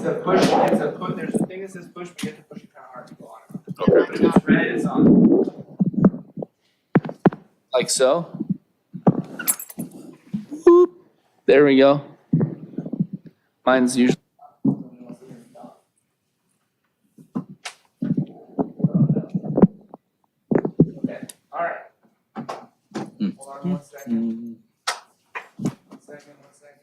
It's a push, there's a thing that says push, but you have to push it kind of hard to go on it. Okay. But if it's red, it's on. Like so. Boop. There we go. Mine's usually. Okay, all right. Hold on 1 second. 1 second, 1 second.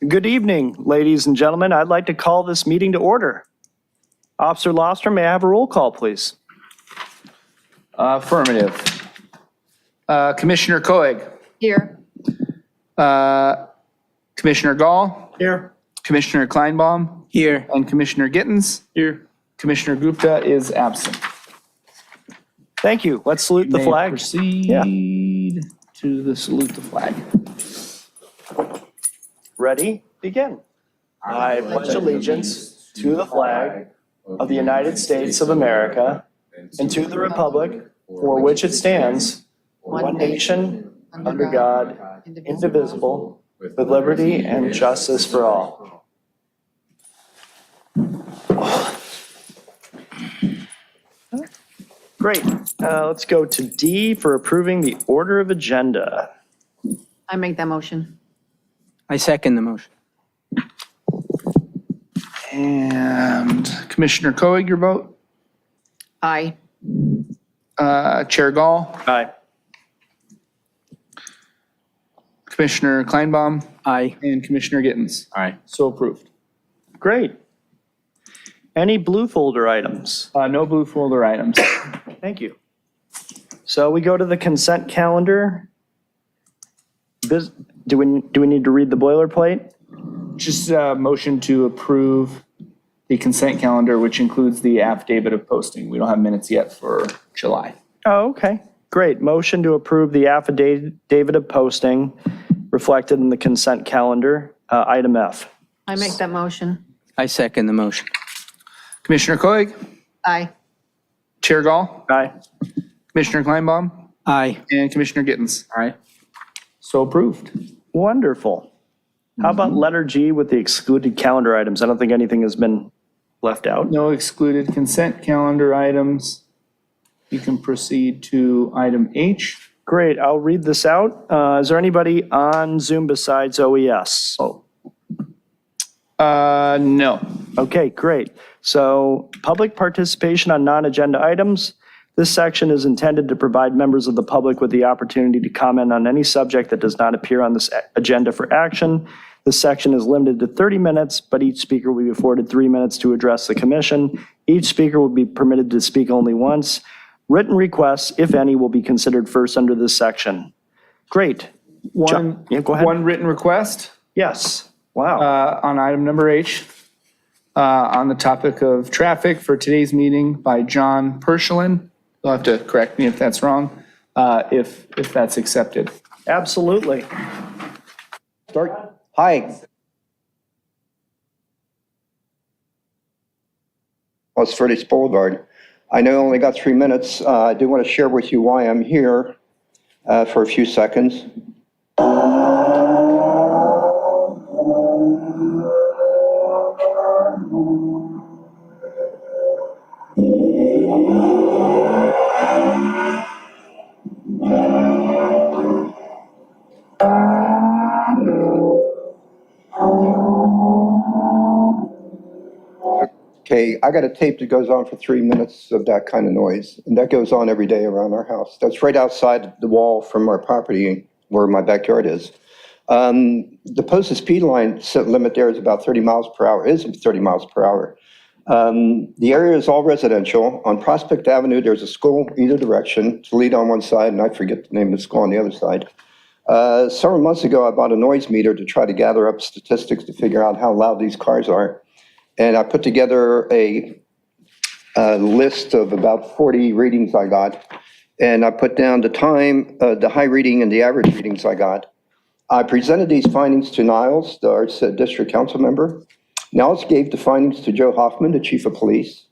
Good evening, ladies and gentlemen. I'd like to call this meeting to order. Officer Lostrom, may I have a roll call, please? Affirmative. Commissioner Koeg. Here. Commissioner Gall. Here. Commissioner Kleinbaum. Here. And Commissioner Gittens. Here. Commissioner Gupta is absent. Thank you. Let's salute the May flag. Proceed to the salute the flag. Ready? Begin. I pledge allegiance to the flag of the United States of America and to the republic for which it stands, one nation, under God, indivisible, with liberty and justice for all. Great. Let's go to D for approving the order of agenda. I make that motion. I second the motion. And Commissioner Koeg, your vote? Aye. Chair Gall? Aye. Commissioner Kleinbaum? Aye. And Commissioner Gittens? Aye. So approved. Great. Any blue folder items? No blue folder items. Thank you. So we go to the consent calendar. Do we need to read the boilerplate? Just a motion to approve the consent calendar, which includes the affidavit of posting. We don't have minutes yet for July. Oh, okay. Great. Motion to approve the affidavit of posting reflected in the consent calendar, item F. I make that motion. I second the motion. Commissioner Koeg? Aye. Chair Gall? Aye. Commissioner Kleinbaum? Aye. And Commissioner Gittens? Aye. So approved. Wonderful. How about letter G with the excluded calendar items? I don't think anything has been left out. No excluded consent calendar items. You can proceed to item H. Great. I'll read this out. Is there anybody on Zoom besides OES? No. Okay, great. So public participation on non-agenda items. This section is intended to provide members of the public with the opportunity to comment on any subject that does not appear on this agenda for action. This section is limited to 30 minutes, but each speaker will be afforded 3 minutes to address the commission. Each speaker will be permitted to speak only once. Written requests, if any, will be considered first under this section. Great. Yeah, go ahead. One written request. Yes. Wow. On item number H, on the topic of traffic for today's meeting by John Pershilin. You'll have to correct me if that's wrong, if that's accepted. Absolutely. Start. Hi. Los Verdes Boulevard. I know I only got 3 minutes. I do want to share with you why I'm here for a few seconds. Okay, I got a tape that goes on for 3 minutes of that kind of noise, and that goes on every day around our house. That's right outside the wall from our property where my backyard is. The posted speed line limit there is about 30 miles per hour, is 30 miles per hour. The area is all residential. On Prospect Avenue, there's a school either direction, Toledo on one side, and I forget the name of the school on the other side. Several months ago, I bought a noise meter to try to gather up statistics to figure out how loud these cars are. And I put together a list of about 40 readings I got. and I put down the time, the high reading and the average readings I got. I presented these findings to Niles, our district council member. Niles gave the findings to Joe Hoffman, the chief of police.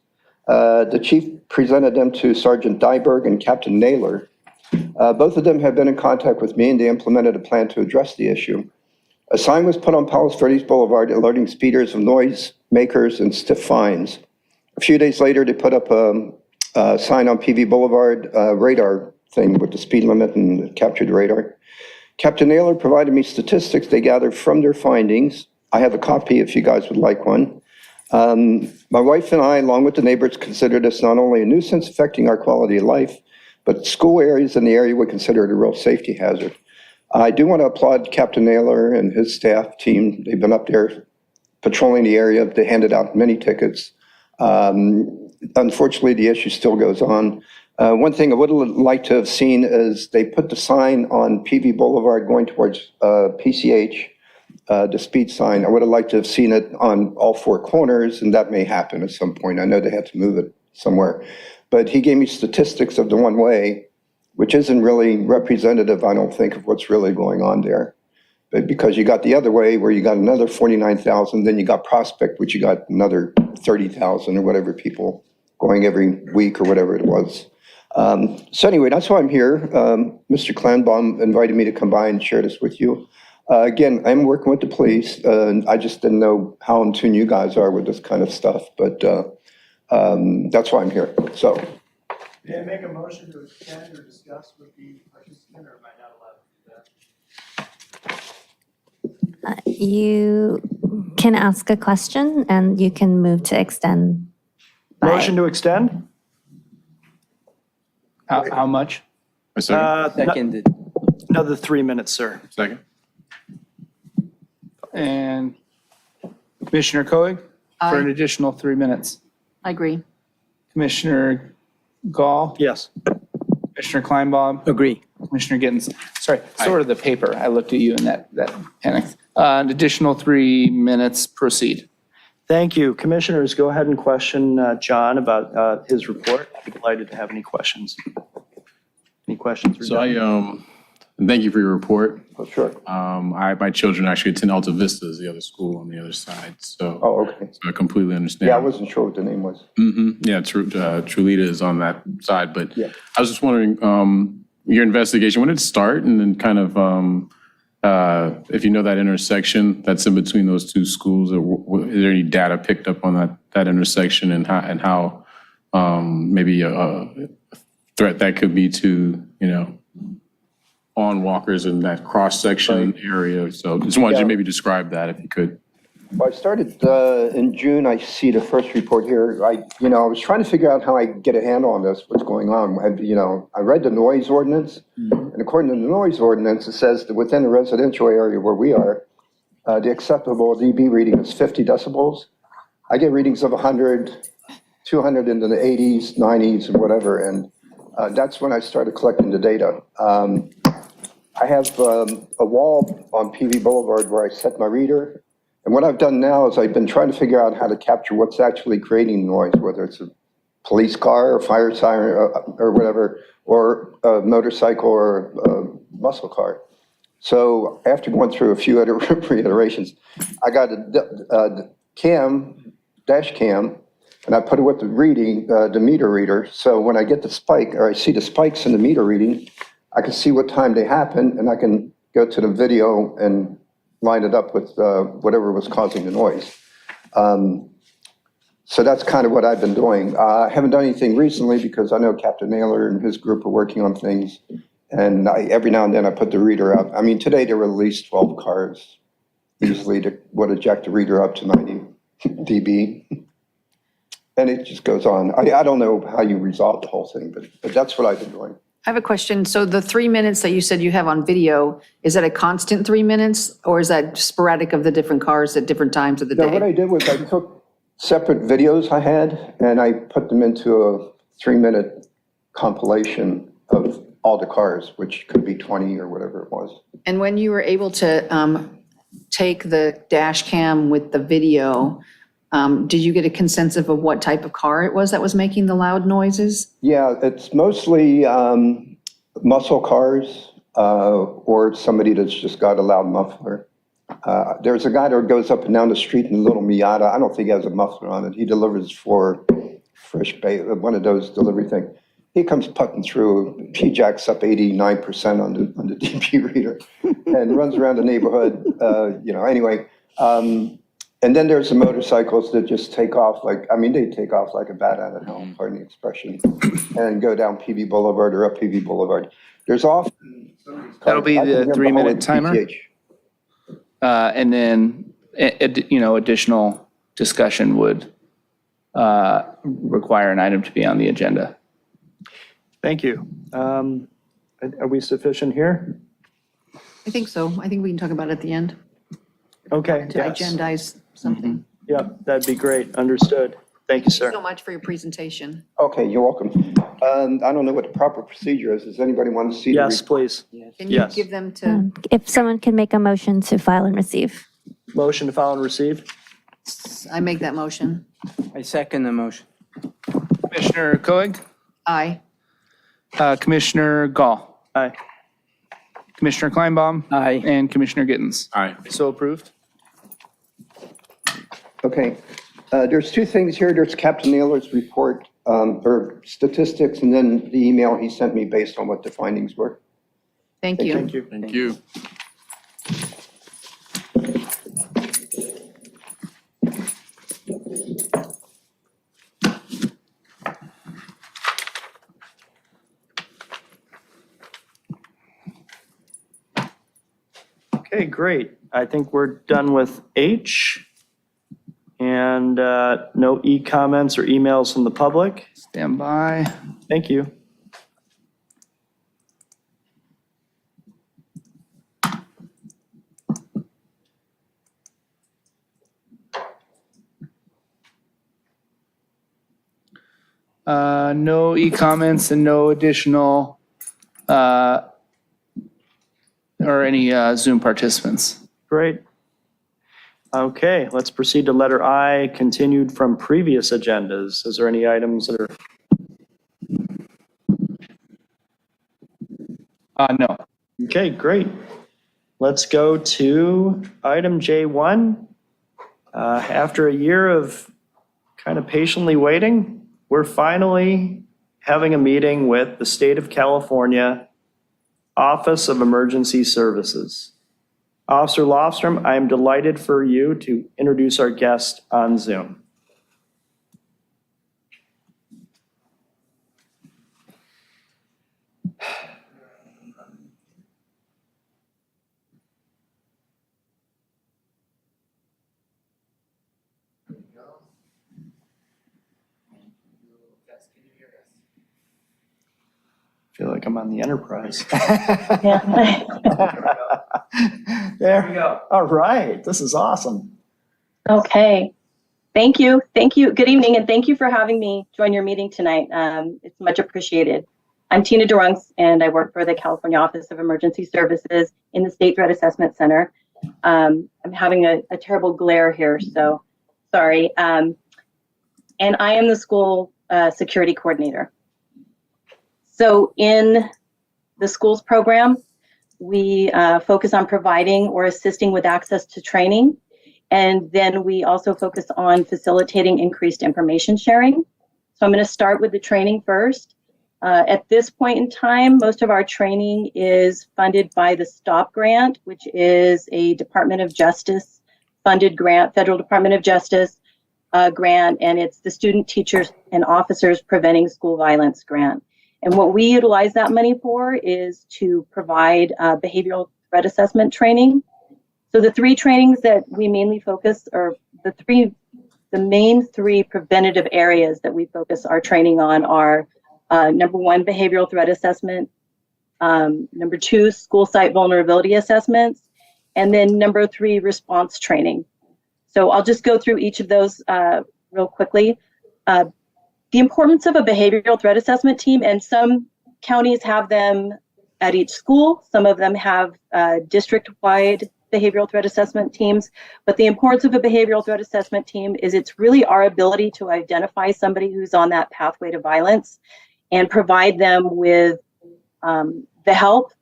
The chief presented them to Sergeant Dyberg and Captain Naylor. Both of them have been in contact with me, and they implemented a plan to address the issue. A sign was put on Palos Verdes Boulevard alerting speeders of noise makers and stiff fines. A few days later, they put up a sign on PV Boulevard, radar thing with the speed limit and captured the radar. Captain Naylor provided me statistics they gathered from their findings. I have a copy if you guys would like one. My wife and I, along with the neighbors, consider this not only a nuisance affecting our quality of life, but school areas in the area would consider it a real safety hazard. I do want to applaud Captain Naylor and his staff team. They've been up there patrolling the area. They handed out many tickets. Unfortunately, the issue still goes on. One thing I would have liked to have seen is they put the sign on PV Boulevard going towards PCH, the speed sign. I would have liked to have seen it on all four corners, and that may happen at some point. I know they had to move it somewhere. But he gave me statistics of the one way, which isn't really representative, I don't think, of what's really going on there. But because you got the other way where you got another 49,000, then you got Prospect, which you got another 30,000 or whatever people going every week or whatever it was. So anyway, that's why I'm here. Mr. Klanbaum invited me to come by and share this with you. Again, I'm working with the police. I just didn't know how in tune you guys are with this kind of stuff, but that's why I'm here. So. May I make a motion to extend or discuss with the participant, or am I not allowed to do that? You can ask a question and you can move to extend. Motion to extend? How much? A second. Seconded. Another 3 minutes, sir. Second. And Commissioner Koenig for an Aye. additional 3 minutes. I agree. Commissioner Gall, Yes. Commissioner Kleinbaum, Agree. Commissioner Gittens. Sorry, sort of the paper. I looked at you in that panic. An additional 3 minutes, proceed. Thank you. Commissioners, go ahead and question John about his report. I'd be delighted to have any questions. Any questions for So John? thank you for your report. Oh, sure. My children actually attend Alta Vista, is the other school on the other side. So, Oh, okay. so I completely understand. Yeah, I wasn't sure what the name was. Yeah, Trulita is on that side, but Yeah. I was just wondering, your investigation, when did it start? And then kind of, if you know that intersection that's in between those two schools, or is there any data picked up on that intersection and how maybe a threat that could be to, on walkers in that cross-section area? So just wanted you Yeah. to maybe describe that if you could. Well, I started in June. I see the first report here. I was trying to figure out how I get a handle on this, what's going on. I read the noise ordinance, and according to the noise ordinance, it says that within the residential area where we are, the acceptable dB reading is 50 decibels. I get readings of 100, 200 into the 80s, 90s, and whatever, and that's when I started collecting the data. I have a wall on PV Boulevard where I set my reader. And what I've done now is I've been trying to figure out how to capture what's actually creating noise, whether it's a police car or fire siren or whatever, or a motorcycle or a muscle car. So after going through a few reiterations, I got a dash cam, and I put it with the reading, the meter reader. So when I get the spike, or I see the spikes in the meter reading, I can see what time they happen, and I can go to the video and line it up with whatever was causing the noise. So that's kind of what I've been doing. I haven't done anything recently because I know Captain Naylor and his group are working on things. And every now and then I put the reader up. I mean, today there were at least 12 cars easily that would eject the reader up to 90 dB. And it just goes on. I don't know how you resolve the whole thing, but that's what I've been doing. I have a question. So the 3 minutes that you said you have on video, is that a constant 3 minutes? Or is that sporadic of the different cars at different times of the No, what day? I did was I took separate videos I had and I put them into a 3-minute compilation of all the cars, which could be 20 or whatever it was. And when you were able to take the dash cam with the video, Did you get a consensus of what type of car it was that was making the loud noises? Yeah, it's mostly muscle cars or somebody that's just got a loud muffler. There's a guy that goes up and down the street in a little Miata. I don't think he has a muffler on it. He delivers for Fresh Bay, one of those delivery things. He comes putting through. He jacks up 89% on the DP reader and runs around the neighborhood. Anyway. And then there's the motorcycles that just take off they take off like a bat out of hell, pardon the expression, and go down PV Boulevard or up PV Boulevard. There's often. That'll be the 3-minute timer. And then, additional discussion would require an item to be on the agenda. Thank you. Are we sufficient here? I think so. I think we can talk about it at the end, Okay. to yes. agendize something. Yeah, that'd be great. Understood. Thank you, sir. So much for your presentation. Okay, you're welcome. I don't know what the proper procedure is. Does anybody want to see? Yes, please. Can you Yes. give them to, If someone can make a motion to file and receive. Motion to file and receive? I make that motion. I second the motion. Commissioner Koeg, Aye. Commissioner Gall, Aye. Commissioner Kleinbaum, Aye. and Commissioner Gittens. Aye. So approved. Okay, there's two things here. There's Captain Naylor's report, or statistics, and then the email he sent me based on what the findings were. Thank you. Thank you. Thank you. Okay, great. I think we're done with H. And no e-comments or emails from the public. Stand by. Thank you. No e-comments and no additional, or any Zoom participants. Great. Okay, let's proceed to letter I, continued from previous agendas. Is there any items that are? No. Okay, great. Let's go to item J1. After a year of kind of patiently waiting, we're finally having a meeting with the State of California Office of Emergency Services. Officer Lofstrom, I am delighted for you to introduce our guest on Zoom. I feel like I'm on the Enterprise. There we go. All right, this is awesome. Okay. Thank you. Thank you. Good evening, and thank you for having me join your meeting tonight. It's much appreciated. I'm Tina Durungs, and I work for the California Office of Emergency Services in the State Threat Assessment Center. I'm having a terrible glare here, so sorry. And I am the school security coordinator. So in the schools program, we focus on providing or assisting with access to training. And then we also focus on facilitating increased information sharing. So I'm going to start with the training first. At this point in time, most of our training is funded by the STOP grant, which is a Department of Justice funded grant, Federal Department of Justice grant, and it's the Student Teachers and Officers Preventing School Violence grant. And what we utilize that money for is to provide behavioral threat assessment training. So the three trainings that we mainly focus, or the main three preventative areas that we focus our training on are number one, behavioral threat assessment, number two, school site vulnerability assessments, and then number three, response training. So I'll just go through each of those real quickly. The importance of a behavioral threat assessment team, and some counties have them at each school. Some of them have district-wide behavioral threat assessment teams, but the importance of a behavioral threat assessment team is it's really our ability to identify somebody who's on that pathway to violence and provide them with the help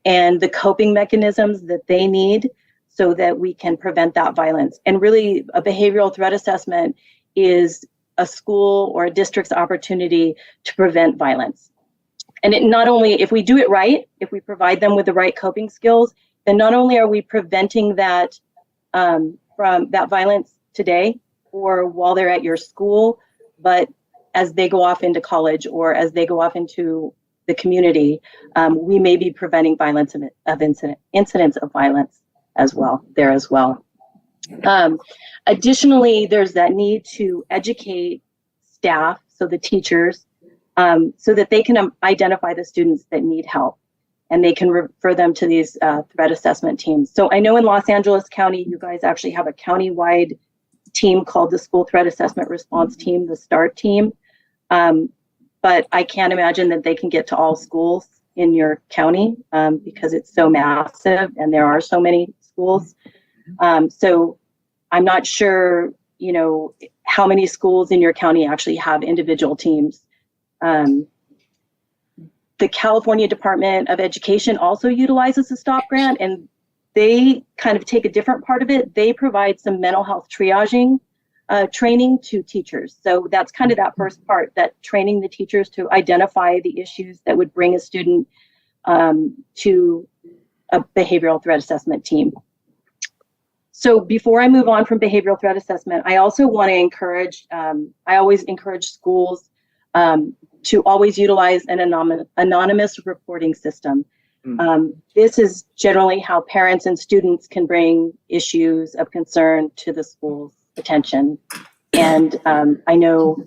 and the coping mechanisms that they need so that we can prevent that violence. And really, a behavioral threat assessment is a school or a district's opportunity to prevent violence. And it not only, if we do it right, if we provide them with the right coping skills, then not only are we preventing that from that violence today or while they're at your school, but as they go off into college or as they go off into the community, we may be preventing violence of incidents of violence as well there as well. Additionally, there's that need to educate staff, so the teachers, so that they can identify the students that need help and they can refer them to these threat assessment teams. So I know in Los Angeles County, you guys actually have a county-wide team called the School Threat Assessment Response Team, the START team. But I can't imagine that they can get to all schools in your county because it's so massive and there are so many schools. So I'm not sure, how many schools in your county actually have individual teams. The California Department of Education also utilizes the STOP grant, and they kind of take a different part of it. They provide some mental health triaging training to teachers. So that's kind of that first part, that training the teachers to identify the issues that would bring a student to a behavioral threat assessment team. So before I move on from behavioral threat assessment, I also want to encourage, I always encourage schools to always utilize an anonymous reporting system. This is generally how parents and students can bring issues of concern to the school's attention. And I know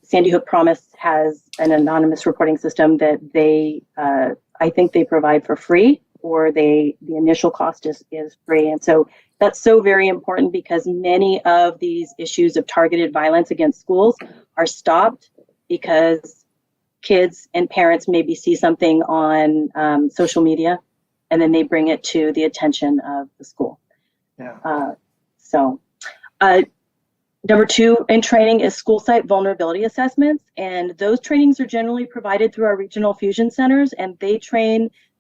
Sandy Hook Promise has an anonymous reporting system that they, I think they provide for free, or the initial cost is free. And so that's so very important because many of these issues of targeted violence against schools are stopped because kids and parents maybe see something on social media and then they bring it to the attention of the school. Yeah. Number two in training is school site vulnerability assessments. And those trainings are generally provided through our regional fusion centers, and they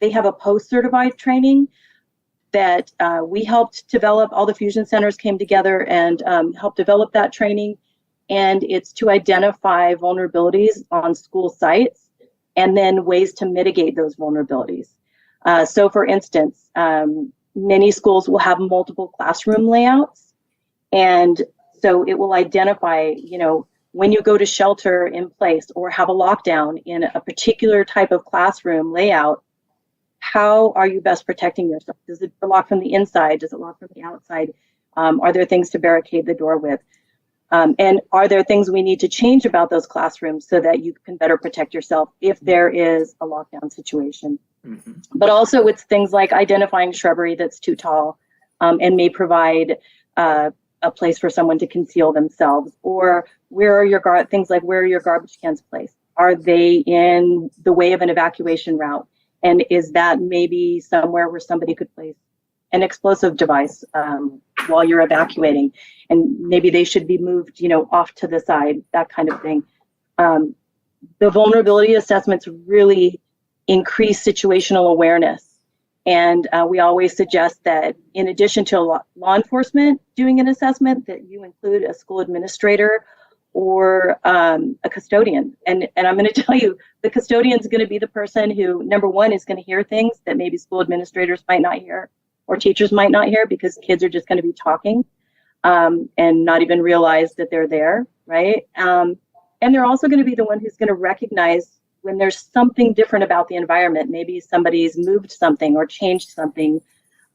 have a post-certified training that we helped develop. All the fusion centers came together and helped develop that training. And it's to identify vulnerabilities on school sites and then ways to mitigate those vulnerabilities. So for instance, many schools will have multiple classroom layouts. And so it will identify, when you go to shelter in place or have a lockdown in a particular type of classroom layout, how are you best protecting yourself? Does it lock from the inside? Does it lock from the outside? Are there things to barricade the door with? And are there things we need to change about those classrooms so that you can better protect yourself if there is a lockdown situation? Mm-hmm. But also it's things like identifying shrubbery that's too tall and may provide a place for someone to conceal themselves, or where are your things like where are your garbage cans placed? Are they in the way of an evacuation route? And is that maybe somewhere where somebody could place an explosive device while you're evacuating? And maybe they should be moved, off to the side, that kind of thing. The vulnerability assessments really increase situational awareness. And we always suggest that in addition to law enforcement doing an assessment, that you include a school administrator or a custodian. And I'm going to tell you, the custodian is going to be the person who, number one, is going to hear things that maybe school administrators might not hear or teachers might not hear because kids are just going to be talking and not even realize that they're there, right? And they're also going to be the one who's going to recognize when there's something different about the environment. Maybe somebody's moved something or changed something.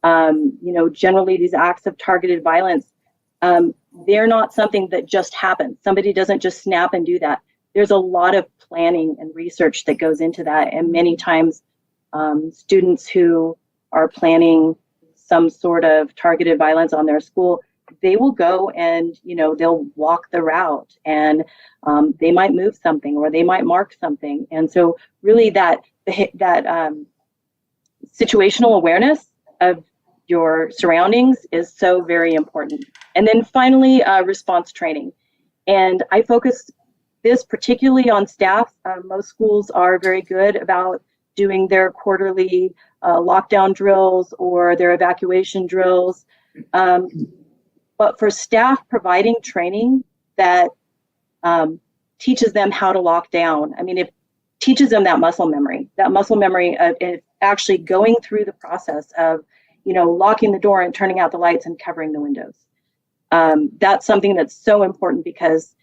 Generally these acts of targeted violence, they're not something that just happens. Somebody doesn't just snap and do that. There's a lot of planning and research that goes into that. And many times students who are planning some sort of targeted violence on their school, they will go and, they'll walk the route and they might move something or they might mark something. And so really that situational awareness of your surroundings is so very important. And then finally, response training. And I focus this particularly on staff. Most schools are very good about doing their quarterly lockdown drills or their evacuation drills. But for staff, providing training that teaches them how to lock down. I mean, it teaches them that muscle memory of it actually going through the process of, locking the door and turning out the lights and covering the windows. That's something that's so important, because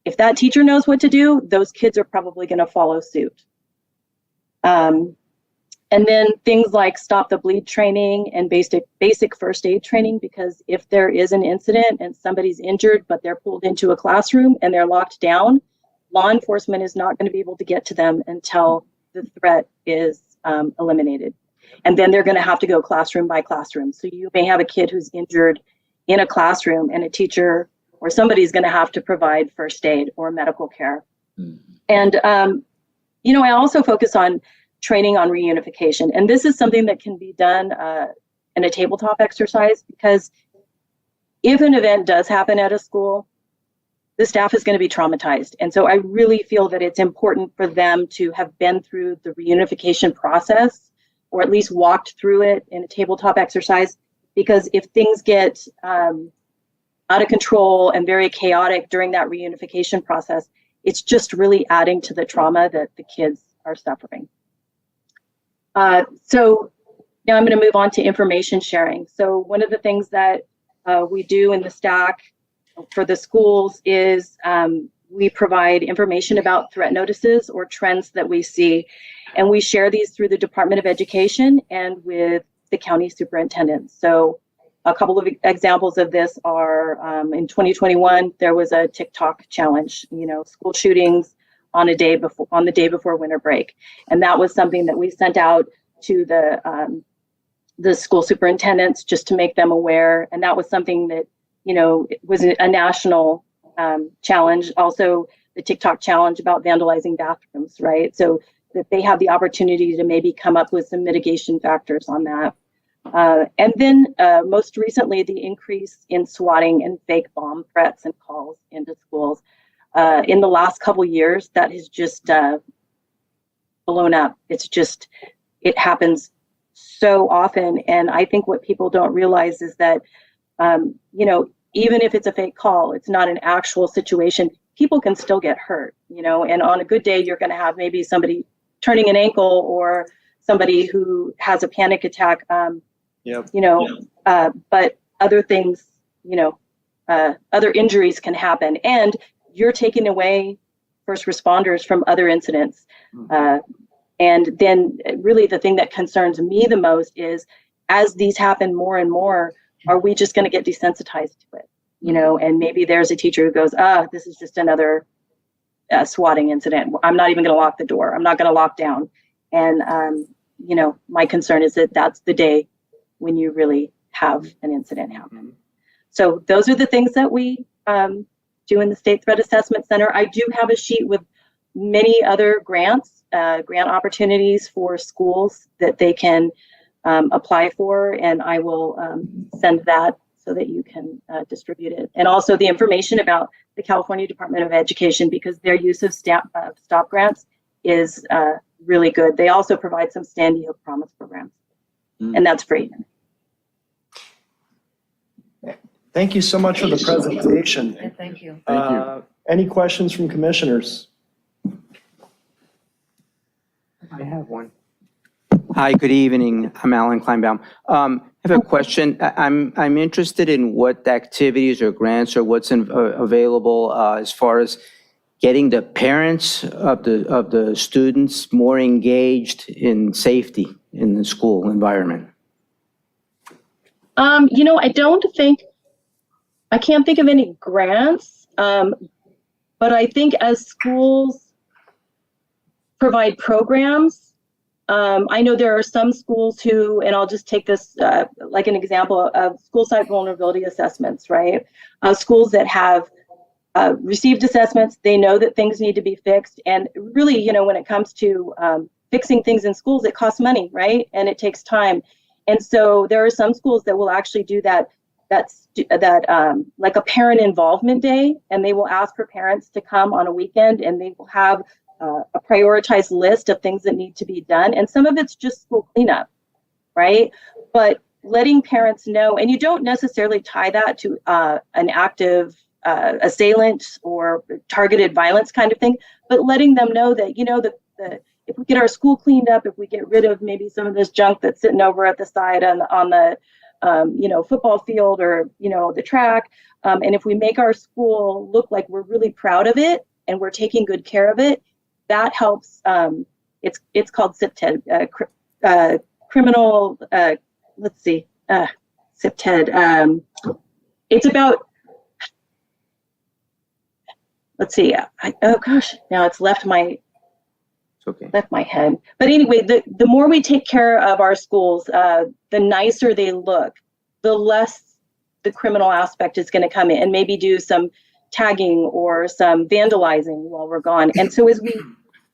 if that teacher knows what to do, those kids are probably going to follow suit. And then things like stop the bleed training and basic first aid training, because if there is an incident and somebody's injured, but they're pulled into a classroom and they're locked down, law enforcement is not going to be able to get to them until the threat is eliminated. And then they're going to have to go classroom by classroom. So you may have a kid who's injured in a classroom, and a teacher or somebody's going to have to provide first aid or medical care. And, I also focus on training on reunification. And this is something that can be done in a tabletop exercise, because if an event does happen at a school, the staff is going to be traumatized. And so I really feel that it's important for them to have been through the reunification process, or at least walked through it in a tabletop exercise, because if things get out of control and very chaotic during that reunification process, it's just really adding to the trauma that the kids are suffering. So now I'm going to move on to information sharing. So one of the things that we do in the stack for the schools is we provide information about threat notices or trends that we see, and we share these through the Department of Education and with the county superintendent. So a couple of examples of this are in 2021, there was a TikTok challenge, school shootings on the day before winter break. And that was something that we sent out to the school superintendents just to make them aware. And that was something that, it was a national challenge. Also, the TikTok challenge about vandalizing bathrooms, right? So that they have the opportunity to maybe come up with some mitigation factors on that. And then most recently, the increase in swatting and fake bomb threats and calls into schools. In the last couple years, that has just blown up. It happens so often. And I think what people don't realize is that, even if it's a fake call, it's not an actual situation, people can still get hurt, and on a good day, you're going to have maybe somebody turning an ankle or somebody who has a panic attack, but other things, other injuries can happen, and you're taking away first responders from other incidents. And then really the thing that concerns me the most is, as these happen more and more, are we just going to get desensitized to it? And maybe there's a teacher who goes, this is just another swatting incident. I'm not even going to lock the door. I'm not going to lock down. And, my concern is that that's the day when you really have an incident happen. So those are the things that we do in the State Threat Assessment Center. I do have a sheet with many other grants, grant opportunities for schools that they can apply for, and I will send that so that you can distribute it. And also the information about the California Department of Education, because their use of STOP grants is really good. They also provide some Stand Yield Promise programs, and that's free. Thank you so much for the presentation. Thank you. Any questions from commissioners? I have one. Hi, good evening. I'm Alan Kleinbaum. I have a question. I'm interested in what activities or grants or what's available as far as getting the parents of the students more engaged in safety in the school environment. I can't think of any grants, but I think as schools provide programs, I know there are some schools who, and I'll just take this like an example of school site vulnerability assessments, right? Schools that have received assessments, they know that things need to be fixed. And really, when it comes to fixing things in schools, it costs money, right? And it takes time. And so there are some schools that will actually do that like a parent involvement day, and they will ask for parents to come on a weekend, and they will have a prioritized list of things that need to be done. And some of it's just school cleanup, right? But letting parents know, and you don't necessarily tie that to an active assailant or targeted violence kind of thing, but letting them know that, if we get our school cleaned up, if we get rid of maybe some of this junk that's sitting over at the side on the football field or, the track, and if we make our school look like we're really proud of it and we're taking good care of it, that helps. It's called CPTED, criminal, CPTED. It's about, oh gosh, now it's left my head. But anyway, the more we take care of our schools, the nicer they look, the less the criminal aspect is going to come in, and maybe do some tagging or some vandalizing while we're gone. And so as we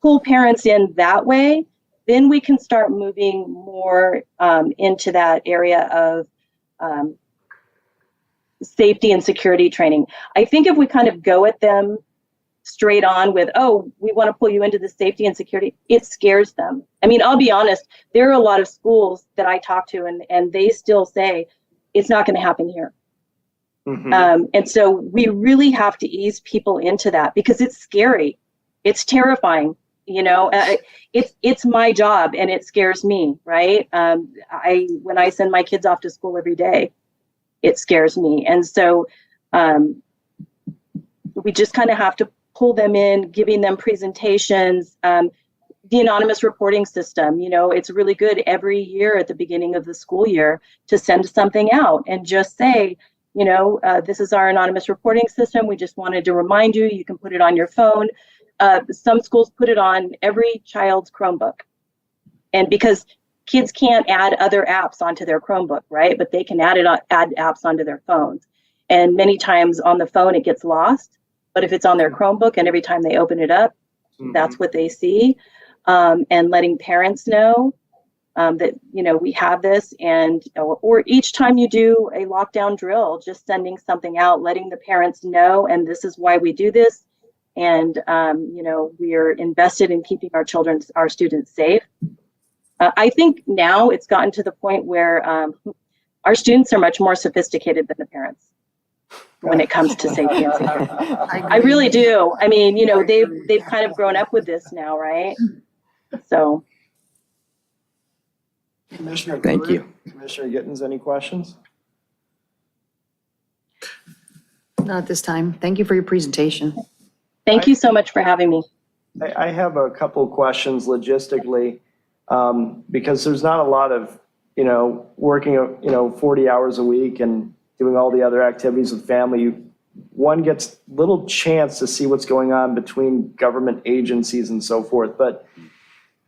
pull parents in that way, then we can start moving more into that area of safety and security training. I think if we kind of go at them straight on with, oh, we want to pull you into the safety and security, it scares them. I mean, I'll be honest, there are a lot of schools that I talk to and they still say, it's not going to happen here. Mm-hmm. And so we really have to ease people into that because it's scary. It's terrifying. It's my job and it scares me, right? When I send my kids off to school every day, it scares me. And so we just kind of have to pull them in, giving them presentations. The anonymous reporting system, it's really good every year at the beginning of the school year to send something out and just say, this is our anonymous reporting system. We just wanted to remind you, you can put it on your phone. Some schools put it on every child's Chromebook. And because kids can't add other apps onto their Chromebook, right? But they can add apps onto their phones. And many times on the phone, it gets lost. But if it's on their Chromebook and every time they open it up, that's what they see. And letting parents know that, we have this, and or each time you do a lockdown drill, just sending something out, letting the parents know, and this is why we do this. And, we are invested in keeping our students safe. I think now it's gotten to the point where our students are much more sophisticated than the parents when it comes to safety and security. I really do. I mean, they've kind of grown up with this now, right? So. Commissioner Thank you. Commissioner Gittens, any questions? Not this time. Thank you for your presentation. Thank you so much for having me. I have a couple questions logistically, because there's not a lot of, working, 40 hours a week and doing all the other activities with family. One gets little chance to see what's going on between government agencies and so forth. But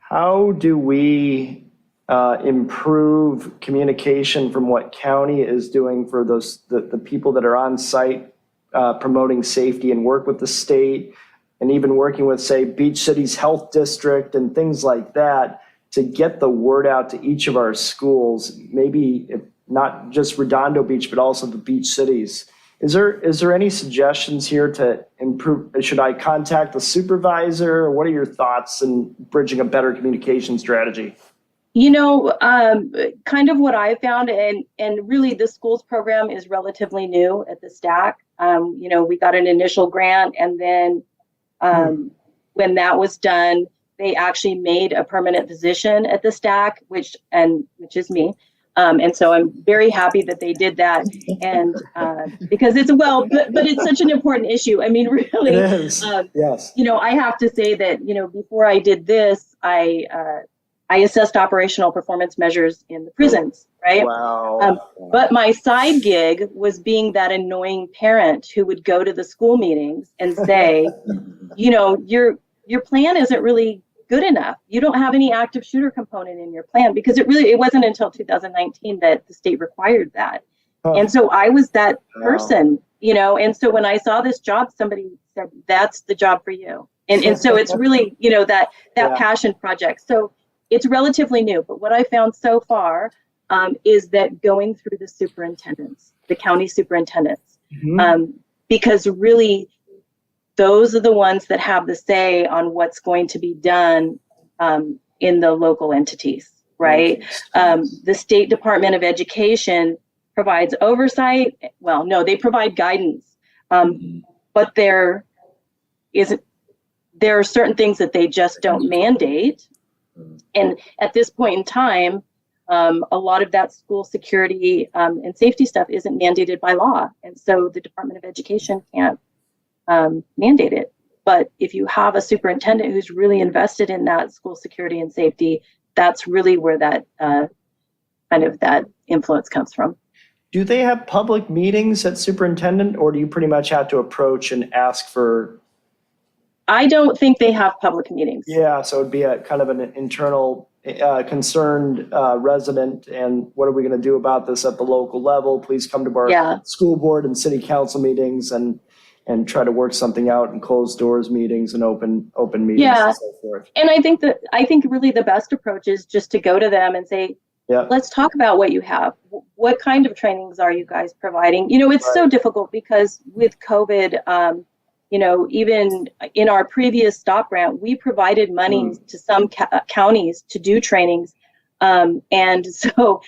how do we improve communication from what county is doing for the people that are on site promoting safety, and work with the state, and even working with, say, Beach City's health district and things like that, to get the word out to each of our schools, maybe if not just Redondo Beach, but also the beach cities? Is there any suggestions here to improve? Should I contact the supervisor? What are your thoughts in bridging a better communication strategy? Kind of what I found, and really the schools program is relatively new at the STAC. We got an initial grant, and then when that was done, they actually made a permanent position at the STAC, which is me. And so I'm very happy that they did that, and because but it's such an important issue. I mean, really, it is. Yes. I have to say that, before I did this, I assessed operational performance measures in the prisons, right? Wow. But my side gig was being that annoying parent who would go to the school meetings and say, your plan isn't really good enough. You don't have any active shooter component in your plan, because it wasn't until 2019 that the state required that. And so I was that person, and so when I saw this job, somebody said, that's the job for you. And so it's really, that passion project. So it's relatively new, but what I found so far is that going through the superintendents, the county superintendents, because really those are the ones that have the say on what's going to be done in the local entities, right? The State Department of Education provides oversight. Well, no, they provide guidance, but there are certain things that they just don't mandate. And at this point in time, a lot of that school security and safety stuff isn't mandated by law. And so the Department of Education can't mandate it. But if you have a superintendent who's really invested in that school security and safety, that's really where that kind of that influence comes from. Do they have public meetings at superintendent, or do you pretty much have to approach and ask for? I don't think they have public meetings. Yeah, so it'd be a kind of an internal concerned resident, and what are we going to do about this at the local level? Please come to our school board and city council meetings and try to work something out in closed doors meetings and open meetings and so forth. And I think really the best approach is just to go to them and say, let's talk about what you have. What kind of trainings are you guys providing? You know, it's so difficult because with COVID, you know, even in our previous stop grant, we provided money to some counties to do trainings. And so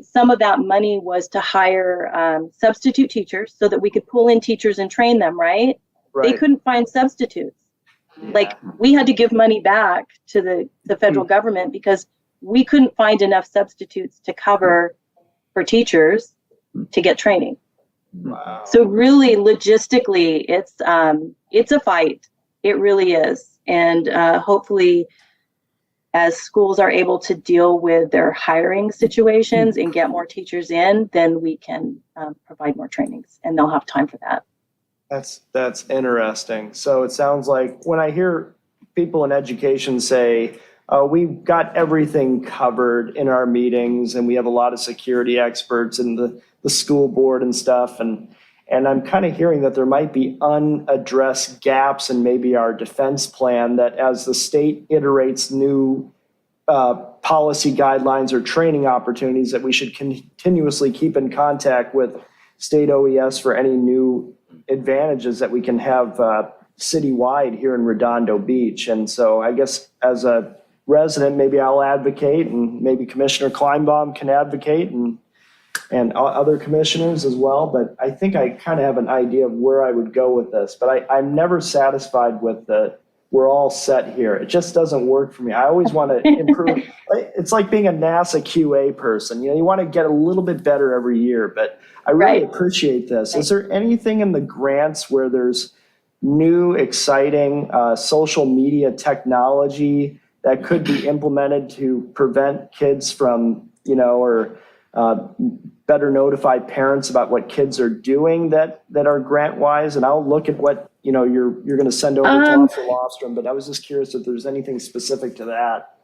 some of that money was to hire substitute teachers so that we could pull in teachers and train them, right? They couldn't find substitutes. Like we had to give money back to the federal government because we couldn't find enough substitutes to cover for teachers to get training. Wow. So really logistically, it's a fight. It really is. And hopefully as schools are able to deal with their hiring situations and get more teachers in, then we can provide more trainings and they'll have time for that. That's interesting. So it sounds like when I hear people in education say, we've got everything covered in our meetings and we have a lot of security experts in the school board and stuff. And I'm kind of hearing that there might be unaddressed gaps in maybe our defense plan, that as the state iterates new policy guidelines or training opportunities, that we should continuously keep in contact with state OES for any new advantages that we can have citywide here in Redondo Beach. And so I guess as a resident, maybe I'll advocate, and maybe Commissioner Kleinbaum can advocate, and other commissioners as well. But I think I kind of have an idea of where I would go with this. But I'm never satisfied with we're all set here. It just doesn't work for me. I always want to improve. It's like being a NASA QA person. You know, you want to get a little bit better every year. But I really appreciate this. Is there anything in the grants where there's new, exciting social media technology that could be implemented to prevent kids from, you know, or better notify parents about what kids are doing that are grant wise? And I'll look at what, you know, you're going to send over to Officer Lofstrom, but I was just curious if there's anything specific to that.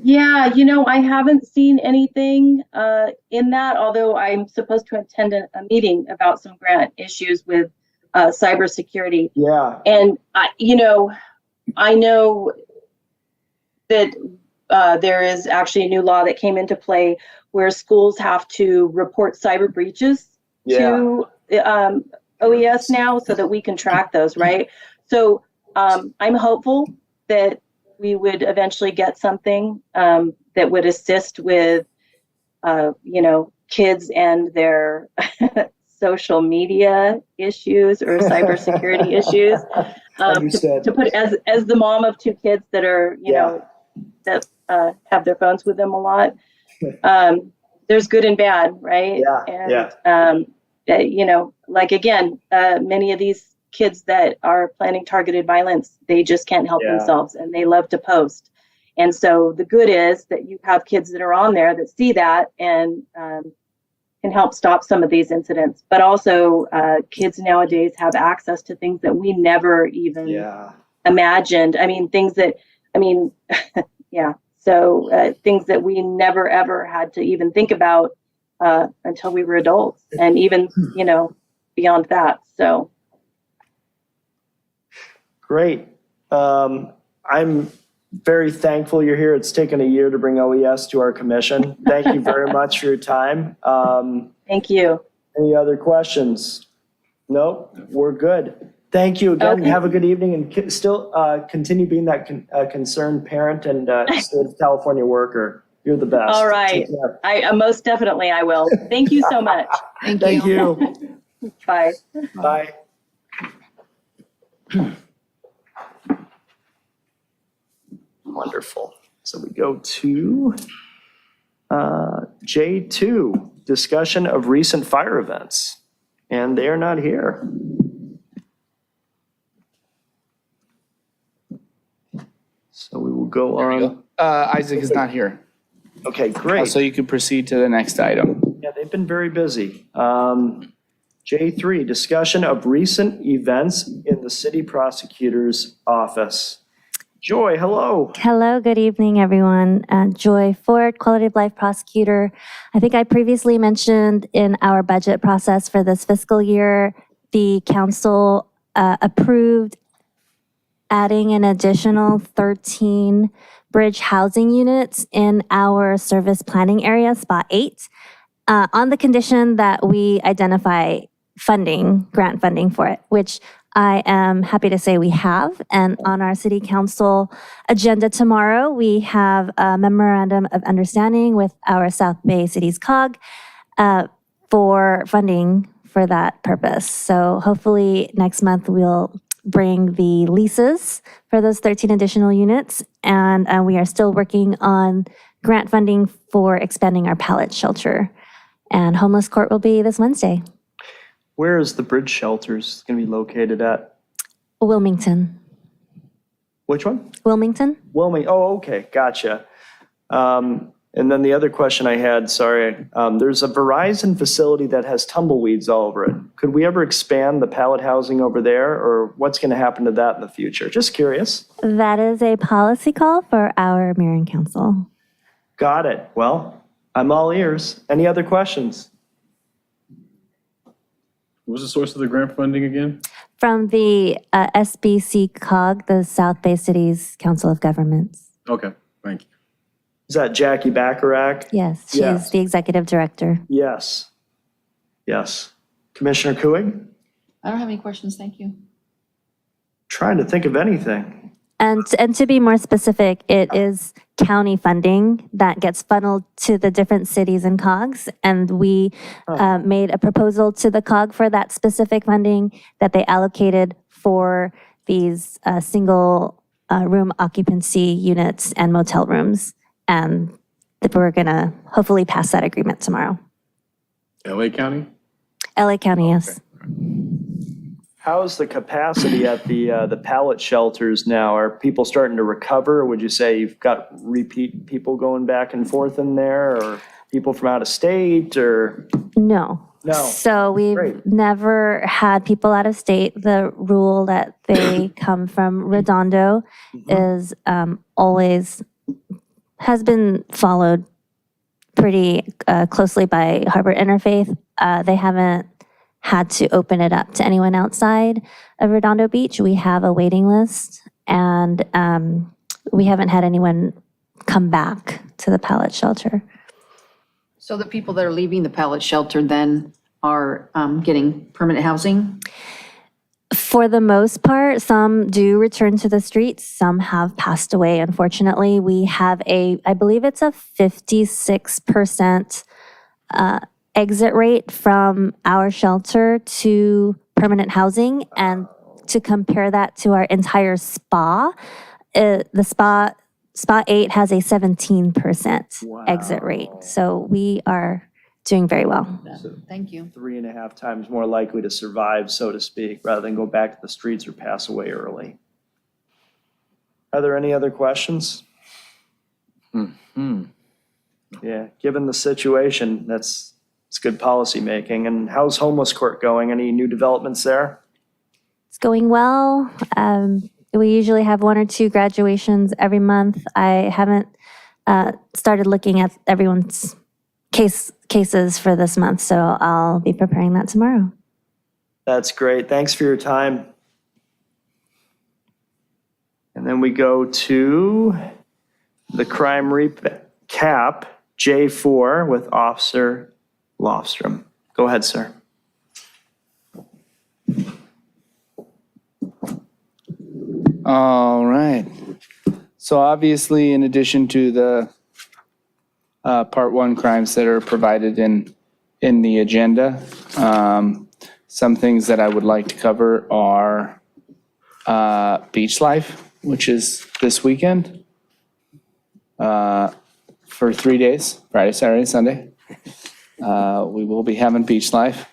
Yeah, you know, I haven't seen anything in that, although I'm supposed to attend a meeting about some grant issues with cybersecurity. Yeah. And, I know that there is actually a new law that came into play where schools have to report cyber breaches to OES now so that we can track those, right? So I'm hopeful that we would eventually get something that would assist with, kids and their social media issues or cybersecurity issues. To put as the mom of two kids that are, that have their phones with them a lot. There's good and bad, right? Like again, many of these kids that are planning targeted violence, they just can't help themselves and they love to post. And so the good is that you have kids that are on there that see that and can help stop some of these incidents. But also kids nowadays have access to things that we never even imagined. Things that we never ever had to even think about until we were adults, and even beyond that. So great. I'm very thankful you're here. It's taken a year to bring OES to our commission. Thank you very much for your time. Thank you. Any other questions? Nope, we're good. Thank you again. Okay. Have a good evening and still continue being that concerned parent and state of California worker. You're the best. All right. Take care. I most definitely I will. Thank you so much. Thank you. Bye. Bye. Wonderful. So we go to J2, discussion of recent fire events. And they are not here. So we will go on. Isaac is not here. Okay, great. So you can proceed to the next item. Yeah, they've been very busy. J3, discussion of recent events in the city prosecutor's office. Joy, hello. Hello, good evening, everyone. Joy Ford, Quality of Life Prosecutor. I think I previously mentioned in our budget process for this fiscal year, the council approved adding an additional 13 bridge housing units in our service planning area, Spot 8, on the condition that we identify funding, grant funding for it, which I am happy to say we have. And on our city council agenda tomorrow, we have a memorandum of understanding with our South Bay Cities COG for funding for that purpose. So hopefully next month we'll bring the leases for those 13 additional units. And we are still working on grant funding for expanding our pallet shelter. And homeless court will be this Wednesday. Where is the bridge shelters going to be located at? Wilmington. Which one? Wilmington? Wilmington. Oh, okay. Gotcha. And then the other question I had, sorry, there's a Verizon facility that has tumbleweeds all over it. Could we ever expand the pallet housing over there, or what's going to happen to that in the future? Just curious. That is a policy call for our mayor and council. Got it. Well, I'm all ears. Any other questions? What was the source of the grant funding again? From the SBC COG, the South Bay Cities Council of Governments. Okay, thank you. Is that Jackie Bacharach? Yes, she's Yes. the executive director. Yes. Yes. Commissioner Kuig? I don't have any questions, thank you. Trying to think of anything. And to be more specific, it is county funding that gets funneled to the different cities and COGs. And we made a proposal to the COG for that specific funding that they allocated for these single room occupancy units and motel rooms. And we're going to hopefully pass that agreement tomorrow. LA County? LA County, yes. How's the capacity at the pallet shelters now? Are people starting to recover? Would you say you've got repeat people going back and forth in there, or people from out of state, or? No. No. So we've Great. never had people out of state. The rule that they come from Redondo is always has been followed pretty closely by Harbor Interfaith. They haven't had to open it up to anyone outside of Redondo Beach. We have a waiting list, and we haven't had anyone come back to the pallet shelter. So the people that are leaving the pallet shelter then are getting permanent housing? For the most part, some do return to the streets. Some have passed away, unfortunately. We have I believe it's a 56% exit rate from our shelter to permanent housing. And to compare that to our entire spa, the spa 8 has a 17% exit rate. So we are doing very well. Thank you. 3.5 times more likely to survive, so to speak, rather than go back to the streets or pass away early. Are there any other questions? Yeah, given the situation, it's good policy making. And how's homeless court going? Any new developments there? It's going well. We usually have 1 or 2 graduations every month. I haven't started looking at everyone's cases for this month, so I'll be preparing that tomorrow. That's great. Thanks for your time. And then we go to the crime recap, J4 with Officer Lofstrom. Go ahead, sir. All right. So obviously, in addition to the Part 1 crimes that are provided in the agenda, some things that I would like to cover are beach life, which is this weekend for 3 days, Friday, Saturday, Sunday. We will be having beach life.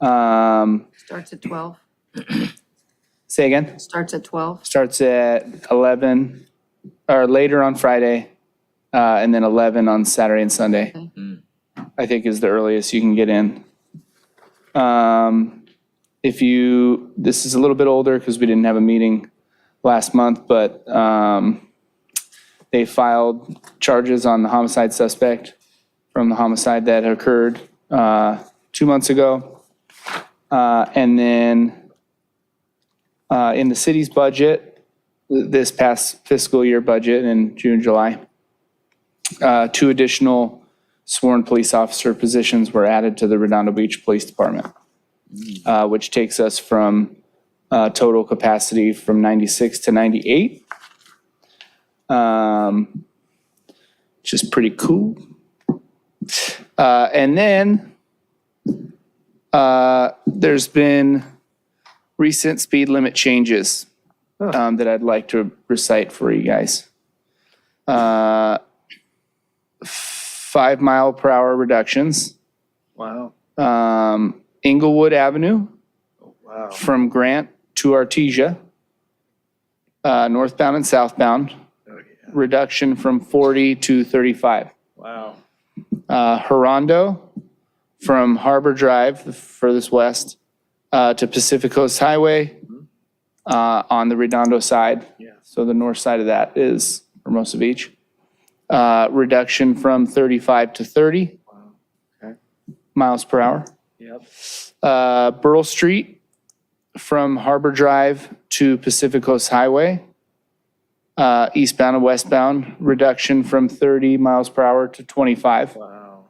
Starts at 12. Say again? Starts at 12. Starts at 11, or later on Friday, and then 11 on Saturday and Sunday. I think is the earliest you can get in. This is a little bit older because we didn't have a meeting last month, but they filed charges on the homicide suspect from the homicide that occurred 2 months ago. And then in the city's budget, this past fiscal year budget in June, July, 2 additional sworn police officer positions were added to the Redondo Beach Police Department, which takes us from total capacity from 96 to 98, which is pretty cool. And then there's been recent speed limit changes that I'd like to recite for you guys. 5 mile per hour reductions. Wow. Inglewood Avenue Wow. from Grant to Artesia, northbound and southbound, reduction from 40 to 35. Wow. Redondo from Harbor Drive, the furthest west, to Pacific Coast Highway on the Redondo side. Yeah. So the north side of that is Hermosa Beach. Reduction from 35 to 30 miles per hour. Yep. Burl Street from Harbor Drive to Pacific Coast Highway, eastbound and westbound, reduction from 30 miles per hour to 25. Wow.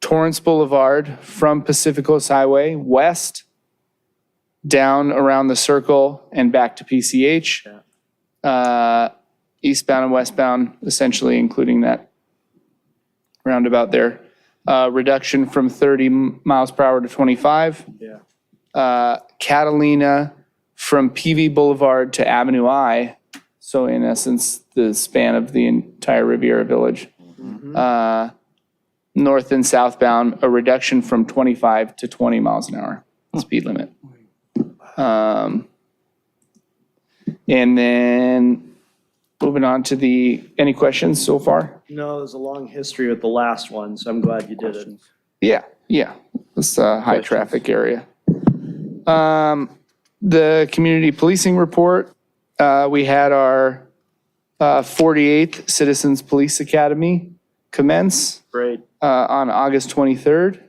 Torrance Boulevard from Pacific Coast Highway west, down around the circle and back to PCH. Eastbound and westbound, essentially including that roundabout there. Reduction from 30 miles per hour to 25. Yeah. Catalina from PV Boulevard to Avenue I. So in essence, the span of the entire Riviera Village. North and southbound, a reduction from 25 to 20 miles an hour speed limit. And then moving on to any questions so far? No, there's a long history with the last one, so I'm glad you did it. Yeah. It's a high traffic area. The community policing report, we had our 48th Citizens Police Academy commence Great. on August 23rd.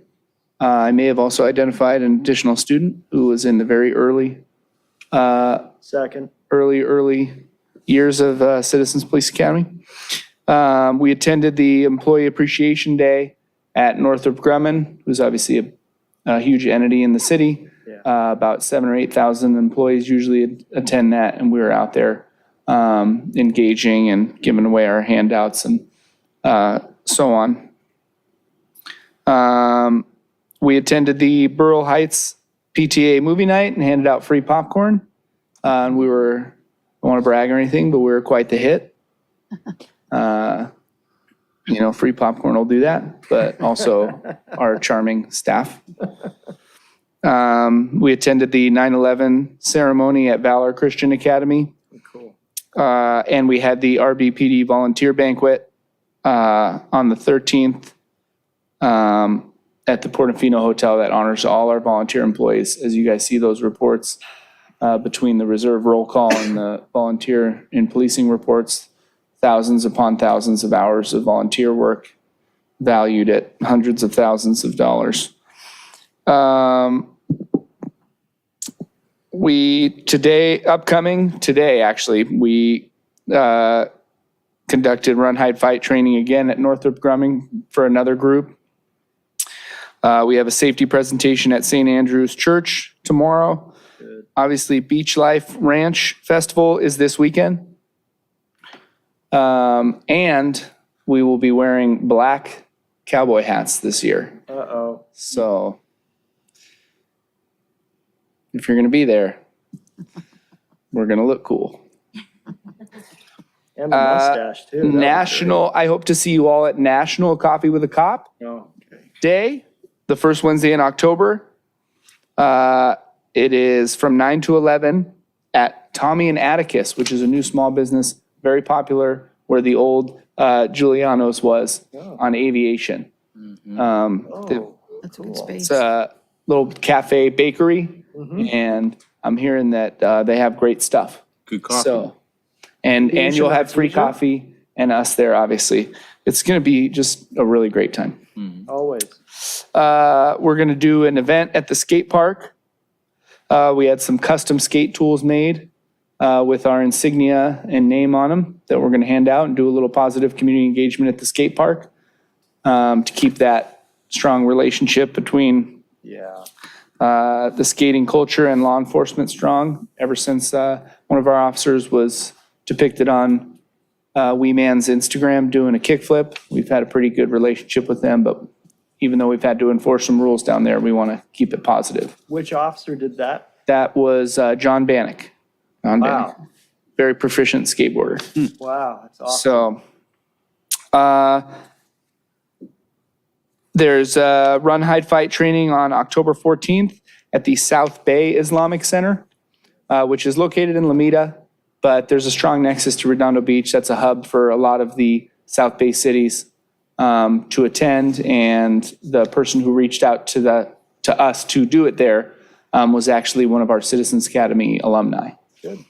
I may have also identified an additional student who was in the very early Second. years of Citizens Police Academy. We attended the Employee Appreciation Day at Northrop Grumman, who's obviously a huge entity in the city. Yeah. About 7,000 or 8,000 employees usually attend that, and we were out there engaging and giving away our handouts and so on. We attended the Burl Heights PTA movie night and handed out free popcorn. And we were, I don't want to brag or anything, but we were quite the hit. Free popcorn will do that, but also our charming staff. We attended the 9/11 ceremony at Valor Christian Academy. Cool. And we had the RBPD volunteer banquet on the 13th at the Portofino Hotel that honors all our volunteer employees. As you guys see those reports between the reserve roll call and the volunteer in policing reports, thousands upon thousands of hours of volunteer work valued at hundreds of thousands of dollars. Today, actually, we conducted run, hide, fight training again at Northrop Grumman for another group. We have a safety presentation at St. Andrew's Church tomorrow. Obviously, Beach Life Ranch Festival is this weekend. And we will be wearing black cowboy hats this year. Uh-oh. So if you're going to be there, we're going to look cool. And the mustache, too. That was I hope to see you all at National Coffee with a Cop great. Oh, okay. Day, the first Wednesday in October. It is from 9 to 11 at Tommy and Atticus, which is a new small business, very popular, where the old Giuliano's was on Aviation. Oh, That's a good space. It's a little cafe bakery, and I'm hearing that they have great stuff. Good coffee. So, and you'll have free coffee and us there, obviously. It's going to be just a really great time. always. We're going to do an event at the skate park. We had some custom skate tools made with our insignia and name on them that we're going to hand out and do a little positive community engagement at the skate park to keep that strong relationship between Yeah. the skating culture and law enforcement strong. Ever since one of our officers was depicted on Wee Man's Instagram doing a kickflip, we've had a pretty good relationship with them, but even though we've had to enforce some rules down there, we want to keep it positive. Which officer did that? That was John Bannock. John Bannock. Wow. Very proficient skateboarder. Wow, that's awesome. So, there's run, hide, fight training on October 14th at the South Bay Islamic Center, which is located in Lomita, but there's a strong nexus to Redondo Beach. That's a hub for a lot of the South Bay cities to attend, and the person who reached out to us to do it there was actually one of our Citizens Academy alumni. Good.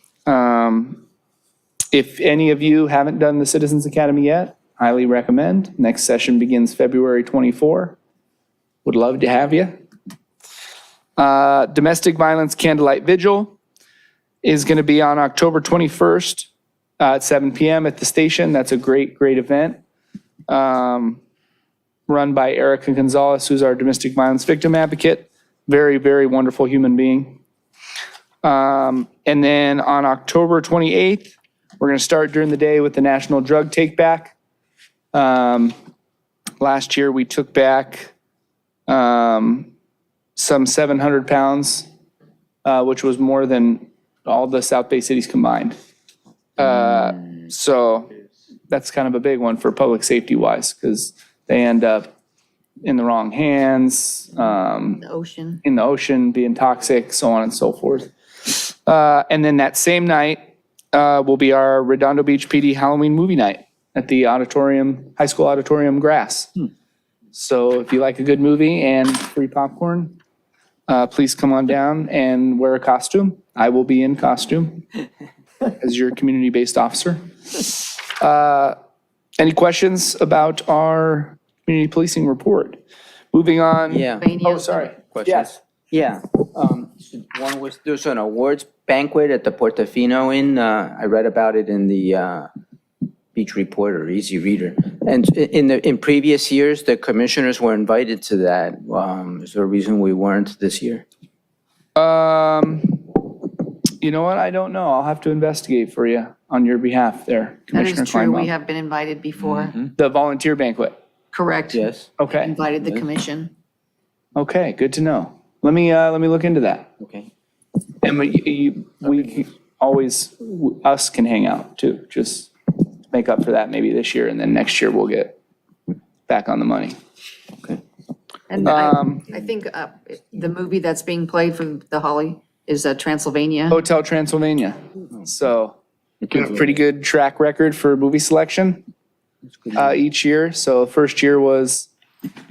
If any of you haven't done the Citizens Academy yet, highly recommend. Next session begins February 24. Would love to have you. Domestic Violence Candlelight Vigil is going to be on October 21st at 7 p.m. at the station. That's a great event. Run by Erica Gonzalez, who's our domestic violence victim advocate. Very, very wonderful human being. And then on October 28th, we're going to start during the day with the National Drug Take Back. Last year, we took back some 700 pounds, which was more than all the South Bay cities combined. So that's kind of a big one for public safety wise, because they end up in the wrong hands, The ocean. in the ocean, being toxic, so on and so forth. And then that same night will be our Redondo Beach PD Halloween movie night at the auditorium, high school auditorium grass. So if you like a good movie and free popcorn, please come on down and wear a costume. I will be in costume as your community-based officer. Any questions about our community policing report? Moving on. Yeah. Oh, sorry. Questions? Yes. Yeah. One was, there's an awards banquet at the Portofino Inn. I read about it in the Beach Reporter, Easy Reader. And in previous years, the commissioners were invited to that. Is there a reason we weren't this year? You know what? I don't know. I'll have to investigate for you on your behalf there, That Commissioner is true. We Kleinbaum. have been invited before. The volunteer banquet. Correct. Yes. Okay. Invited the commission. Okay, good to know. Let me look into that. Okay. And we always, us can hang out too. Just make up for that maybe this year, and then next year we'll get back on the money. And I think the movie that's being played from the Holly is Transylvania. Hotel Transylvania. So we have a pretty good track record for movie selection each year. So first year was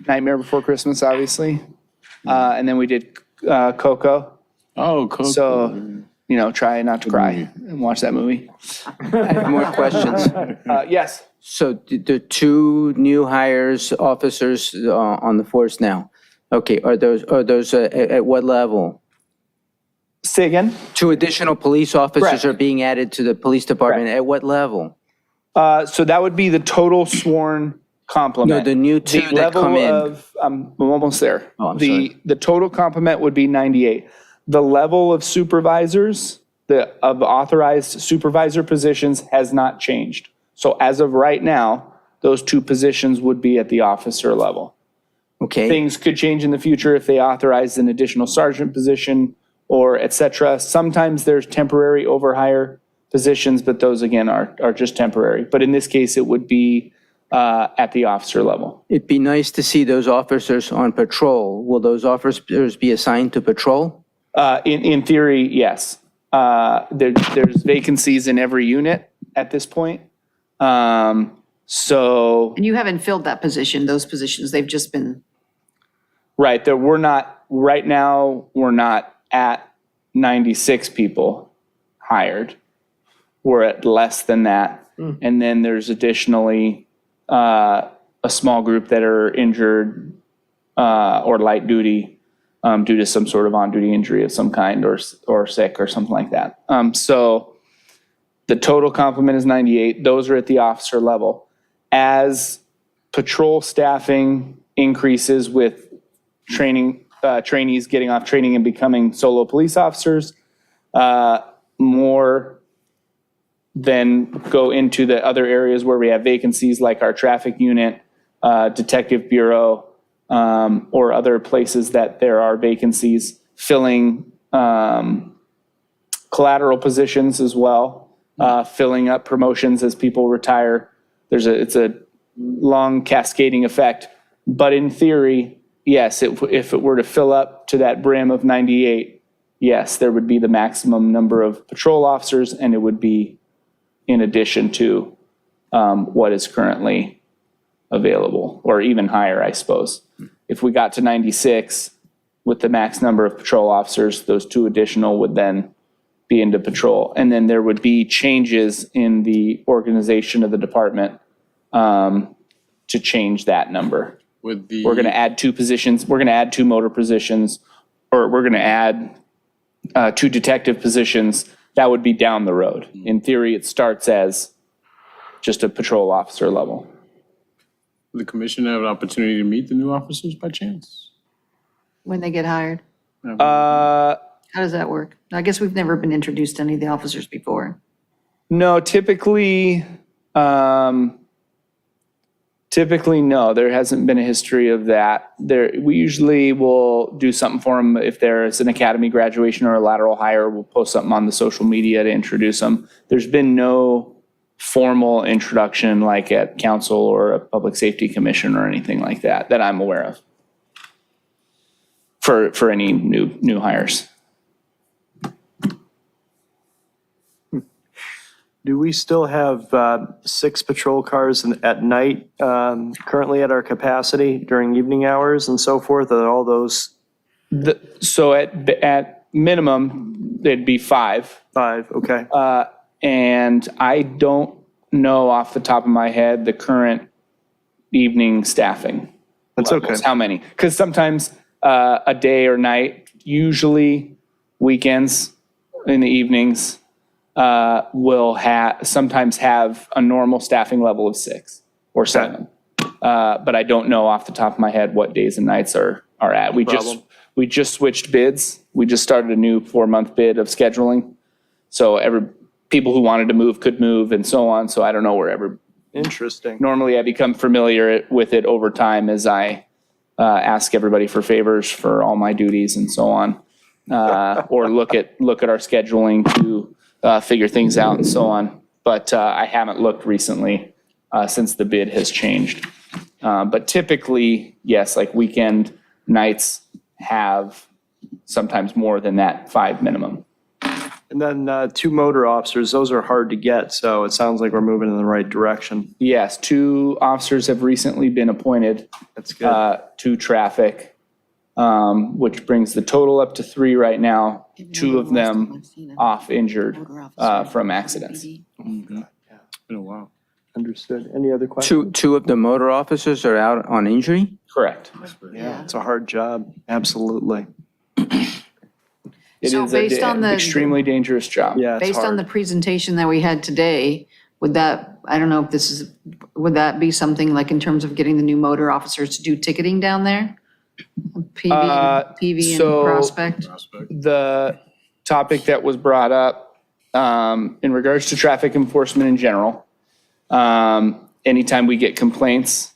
Nightmare Before Christmas, obviously. And then we did Coco. Oh, cool. So, try not to cry and watch that movie. I have more questions. Yes. So the two new hires, officers on the force now. Okay, are those at what level? Say again? 2 additional police officers Correct. are being added to the police department. At what level? So that would be the total sworn complement. No, the new 2 The that level come in. of, I'm almost there. Oh, I'm sorry. The total complement would be 98. The level of supervisors, of authorized supervisor positions has not changed. So as of right now, those 2 positions would be at the officer level. Okay. Things could change in the future if they authorize an additional sergeant position or et cetera. Sometimes there's temporary overhire positions, but those again are just temporary. But in this case, it would be at the officer level. It'd be nice to see those officers on patrol. Will those officers be assigned to patrol? In theory, yes. There's vacancies in every unit at this point. So, And you haven't filled that position, those positions, they've just been, right, right now, we're not at 96 people hired. We're at less than that. And then there's additionally a small group that are injured or light duty due to some sort of on-duty injury of some kind or sick or something like that. So the total complement is 98. Those are at the officer level. As patrol staffing increases with trainees getting off training and becoming solo police officers, more then go into the other areas where we have vacancies like our traffic unit, detective bureau, or other places that there are vacancies, filling collateral positions as well, filling up promotions as people retire. It's a long cascading effect. But in theory, yes, if it were to fill up to that brim of 98, yes, there would be the maximum number of patrol officers, and it would be in addition to what is currently available, or even higher, I suppose. If we got to 96 with the max number of patrol officers, those 2 additional would then be into patrol. And then there would be changes in the organization of the department to change that number. We're going to add 2 positions. We're going to add 2 motor positions, or we're going to add 2 detective positions. That would be down the road. In theory, it starts as just a patrol officer level. Will the commission have an opportunity to meet the new officers by chance? when they get hired? Uh, How does that work? I guess we've never been introduced to any of the officers before. No, typically no, there hasn't been a history of that. We usually will do something for them if there's an academy graduation or a lateral hire. We'll post something on the social media to introduce them. There's been no formal introduction like at council or a public safety commission or anything like that that I'm aware of for any new hires. Do we still have 6 patrol cars at night currently at our capacity during evening hours and so forth? Are all those So at minimum, there'd be 5. 5? Okay. And I don't know off the top of my head the current evening staffing. That's levels, okay. how many? Because sometimes a day or night, usually weekends in the evenings, will sometimes have a normal staffing level of 6 or 7. But I don't know off the top of my head what days and nights are at. We just switched bids. We just started a new 4-month bid of scheduling. So people who wanted to move could move and so on. So I don't know wherever. Interesting. Normally I become familiar with it over time as I ask everybody for favors for all my duties and so on. Or look at our scheduling to figure things out and so on. But I haven't looked recently since the bid has changed. But typically, yes, like weekend nights have sometimes more than that 5 minimum. And then 2 motor officers, those are hard to get, so it sounds like we're moving in the right direction. Yes, 2 officers have recently been appointed That's good. to traffic, which brings the total up to 3 right now. 2 of them off injured from accidents. It's been a while. Understood. Any other questions? Two of the motor officers are out on injury? Correct. Yeah, it's a hard job. Absolutely. It So is based on an the- extremely dangerous job. Yeah, it's Based on hard. the presentation that we had today, would that, I don't know if this is, would that be something like in terms of getting the new motor officers to do ticketing down there? PV and so- Prospect? The topic that was brought up in regards to traffic enforcement in general, anytime we get complaints,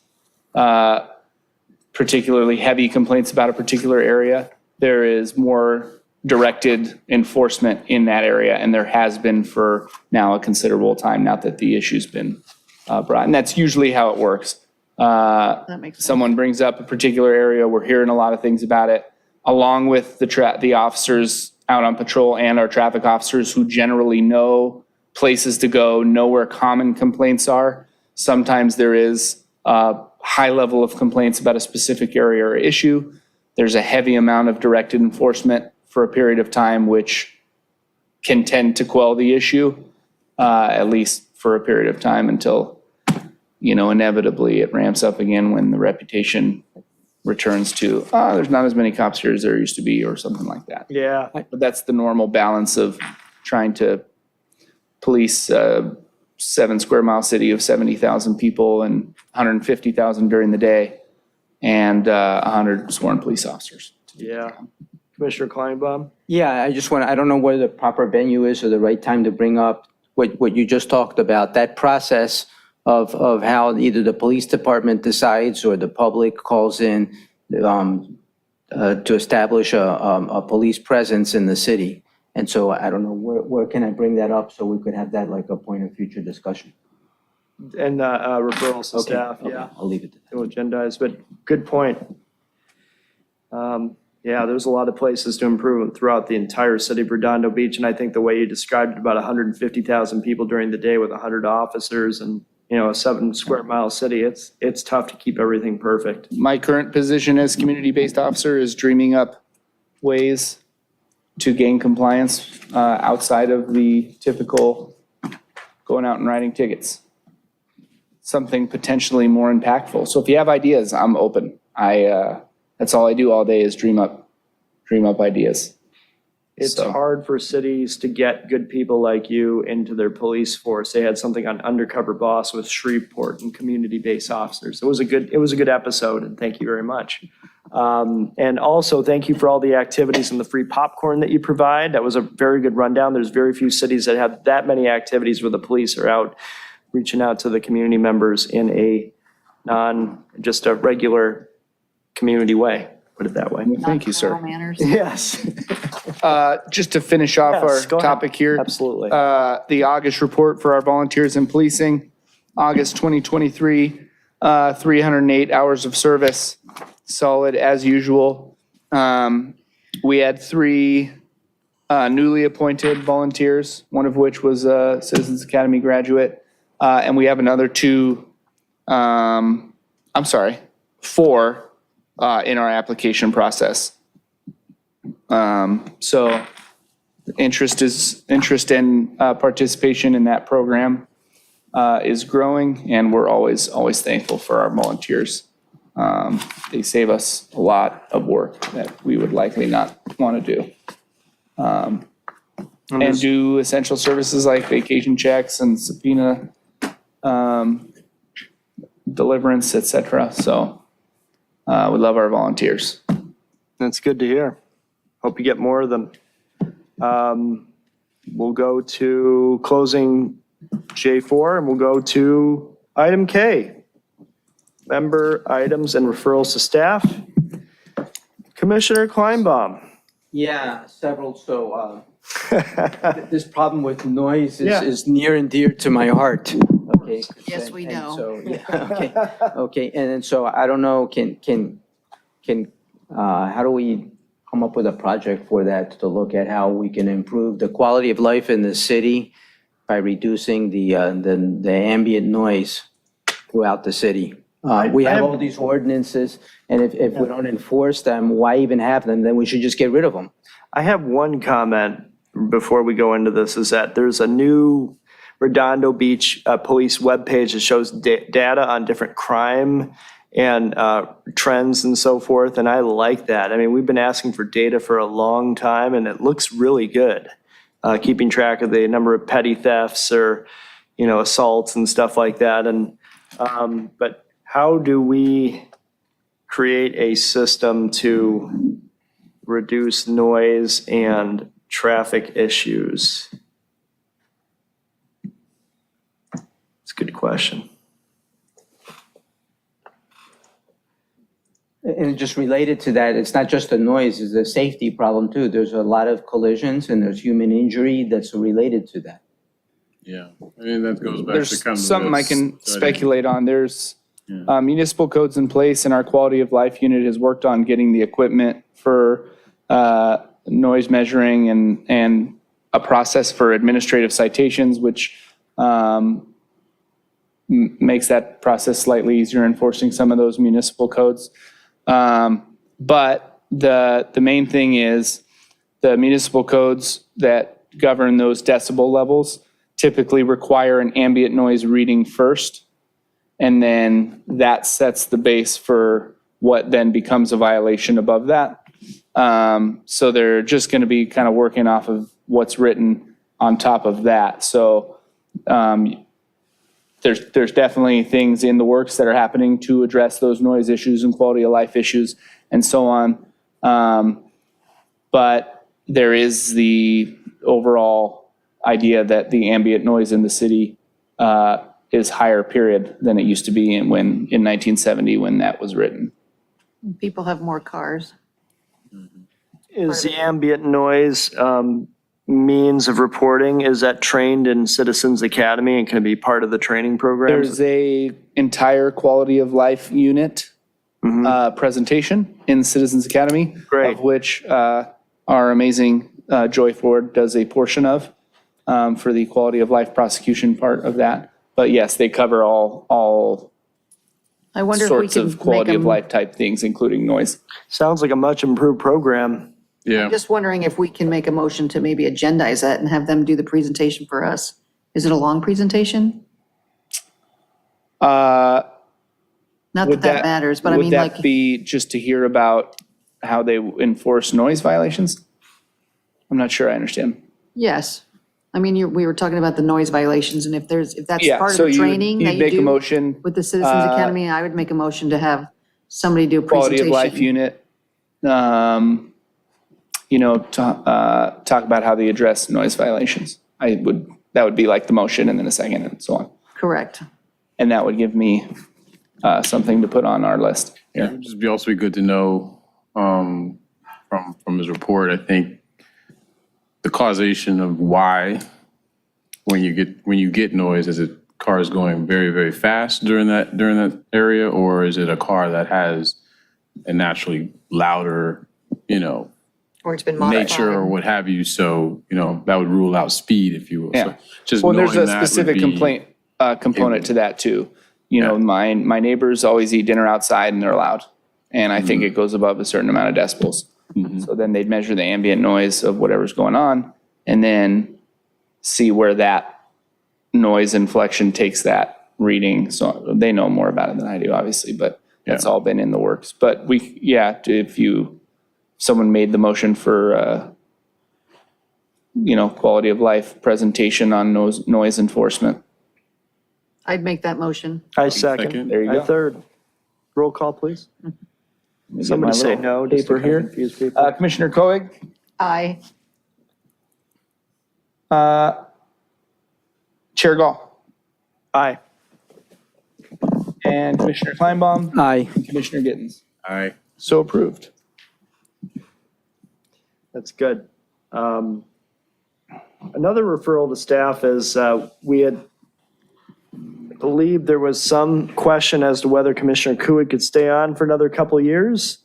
particularly heavy complaints about a particular area, there is more directed enforcement in that area, and there has been for now a considerable time, now that the issue's been brought. And that's usually how it works. That makes sense. Someone brings up a particular area, we're hearing a lot of things about it, along with the officers out on patrol and our traffic officers who generally know places to go, know where common complaints are. Sometimes there is a high level of complaints about a specific area or issue. There's a heavy amount of directed enforcement for a period of time, which can tend to quell the issue, at least for a period of time until, inevitably it ramps up again when the reputation returns to, there's not as many cops here as there used to be, or something like that. Yeah, But that's the normal balance of trying to police a 7 square mile city of 70,000 people and 150,000 during the day, and 100 sworn police officers. yeah. Commissioner Kleinbaum? Yeah, I don't know where the proper venue is or the right time to bring up what you just talked about, that process of how either the police department decides or the public calls in to establish a police presence in the city. And so I don't know, where can I bring that up so we could have that like a point of future discussion? And referrals to Okay, staff, okay, yeah. I'll leave it to that. To agendize, but good point. Yeah, there's a lot of places to improve throughout the entire city of Redondo Beach, and I think the way you described it, about 150,000 people during the day with 100 officers and, a 7 square mile city, it's tough to keep everything perfect. My current position as community-based officer is dreaming up ways to gain compliance outside of the typical going out and writing tickets. Something potentially more impactful. So if you have ideas, I'm open. That's all I do all day is dream up ideas. It's So- hard for cities to get good people like you into their police force. They had something on Undercover Boss with Shreveport and community-based officers. It was a good episode, and thank you very much. And also, thank you for all the activities and the free popcorn that you provide. That was a very good rundown. There's very few cities that have that many activities where the police are out reaching out to the community members in a just a regular community way, put it that way. Thank you, sir. Not criminal manners. Yes, Just to finish off Yes, go our ahead. topic here. absolutely. The August report for our volunteers in policing, August 2023, 308 hours of service, solid as usual. We had 3 newly appointed volunteers, one of which was a Citizens Academy graduate. And we have another 4 in our application process. So interest in participation in that program is growing, and we're always thankful for our volunteers. They save us a lot of work that we would likely not want to do. And do essential services like vacation checks and subpoena deliverance, et cetera. So we love our volunteers. That's good to hear. Hope you get more of them. We'll go to closing J4 and we'll go to item K. Member items and referrals to staff. Commissioner Kleinbaum. Yeah, several. So this problem with noise Yeah. is near and dear to my heart. Okay. Yes, we And know. so, yeah, okay. And then so I don't know, how do we come up with a project for that to look at how we can improve the quality of life in the city by reducing the ambient noise throughout the city? We have all these ordinances, and if we don't enforce them, why even have them? Then we should just get rid of them. I have one comment before we go into this, is that there's a new Redondo Beach police webpage that shows data on different crime and trends and so forth, and I like that. I mean, we've been asking for data for a long time, and it looks really good, keeping track of the number of petty thefts or, assaults and stuff like that. And but how do we create a system to reduce noise and traffic issues? It's a good question. And just related to that, it's not just the noise, it's a safety problem too. There's a lot of collisions and there's human injury that's related to that. Yeah, I mean, that goes back to There's kind of. something I can speculate on. There's municipal codes in place, and our quality of life unit has worked on getting the equipment for noise measuring and a process for administrative citations, which makes that process slightly easier enforcing some of those municipal codes. But the main thing is the municipal codes that govern those decibel levels typically require an ambient noise reading first, and then that sets the base for what then becomes a violation above that. So they're just going to be kind of working off of what's written on top of that. So there's definitely things in the works that are happening to address those noise issues and quality of life issues and so on. But there is the overall idea that the ambient noise in the city is higher period than it used to be in 1970 when that was written. People have more cars. Is the ambient noise means of reporting, is that trained in Citizens Academy and can it be part of the training programs? There's a entire quality of life unit presentation in Citizens Academy, Great. of which our amazing Joy Ford does a portion of for the quality of life prosecution part of that. But yes, they cover all I wonder if we sorts could of make quality of them, life type things, including noise. Sounds like a much improved program. Yeah, just wondering if we can make a motion to maybe agendize that and have them do the presentation for us. Is it a long presentation? Not Would that matters, but I mean, Would like, that be just to hear about how they enforce noise violations? I'm not sure I understand. yes. I mean, we were talking about the noise violations, and if that's Yeah, part of so the training that you'd you make a do motion, with the Citizens Academy, I would make a motion to have somebody do a quality of life presentation. unit, talk about how they address noise violations. That would be like the motion and then a second and so on. Correct. And that would give me something to put on our list. yeah, it'd just be also be good to know from his report, I think, the causation of why when you get noise, is it cars going very, very fast during that area, or is it a car that has a naturally louder, Or it's been nature or what have you? So, that would rule out speed, if you will. Yeah. So just Well, there's knowing a that would specific be- component to that too. My neighbors always eat dinner outside and they're loud. And I think it goes above a certain amount of decibels. So then they'd measure the ambient noise of whatever's going on and then see where that noise inflection takes that reading. So they know more about it than I do, obviously, but that's all been in the works. But if someone made the motion for, quality of life presentation on noise enforcement. I'd make that motion. I second. Second. There you I go. third. Roll call, please. Let me get Somebody my say little no, just to paper here. confuse people. Commissioner Koenig, Aye. Chair Gall, Aye. and Commissioner Kleinbaum, Aye. and Commissioner Gittens. Aye. So approved. That's good. Another referral to staff is we had believed there was some question as to whether Commissioner Kuid could stay on for another couple of years.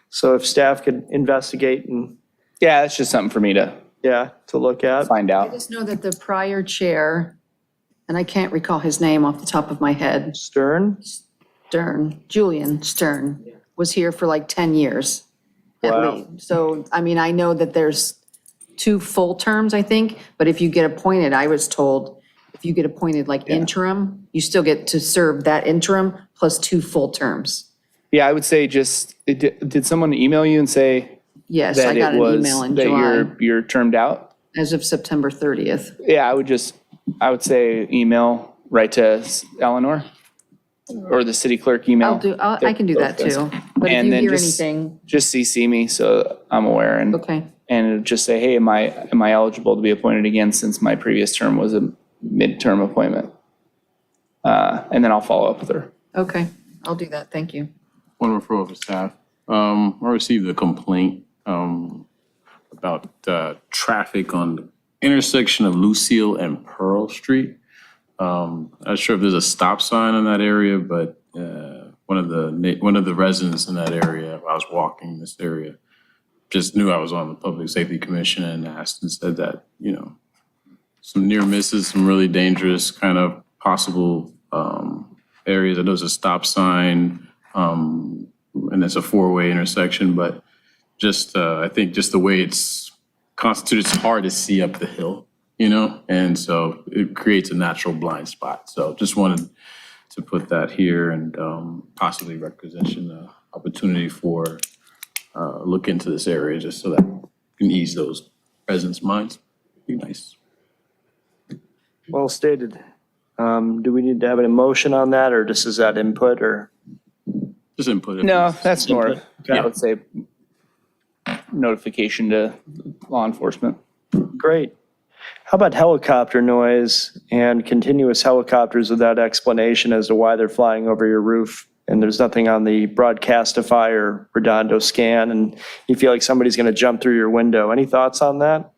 So if staff could investigate and, Yeah, it's just something for me to to look at. find I out. just know that the prior chair, and I can't recall his name off the top of my head, Stern? Julian Stern, was here for like 10 years at Wow. least. So, I mean, I know that there's 2 full terms, I think, but if you get appointed, I was told, if you get appointed like interim, you still get to serve that interim plus 2 full terms. Yeah, I would say did someone email you and say Yes, I that got it an was, email in that July you're termed out? as of September 30th. Yeah, I would say email right to Eleanor or the city clerk email. I can do that too. But if And you then hear just- anything, Just CC me so I'm aware okay. and just say, hey, am I eligible to be appointed again since my previous term was a midterm appointment? And then I'll follow up with her. Okay, I'll do that. Thank you. One referral for staff. I received a complaint about traffic on the intersection of Lucille and Pearl Street. Not sure if there's a stop sign in that area, but one of the residents in that area, I was walking this area, just knew I was on the Public Safety Commission and asked and said that, some near misses, some really dangerous kind of possible areas. I know there's a stop sign, and it's a four-way intersection, but just, I think just the way it's constituted, it's hard to see up the hill, and so it creates a natural blind spot. So just wanted to put that here and possibly requisition opportunity for look into this area just so that we can ease those residents' minds. Be nice. Well stated. Do we need to have an emotion on that, or just is that input, or? Just input. No, that's more, Okay. I would say, notification to law enforcement. Great. How about helicopter noise and continuous helicopters without explanation as to why they're flying over your roof? And there's nothing on the Broadcastify or Redondo scan, and you feel like somebody's going to jump through your window. Any thoughts on that?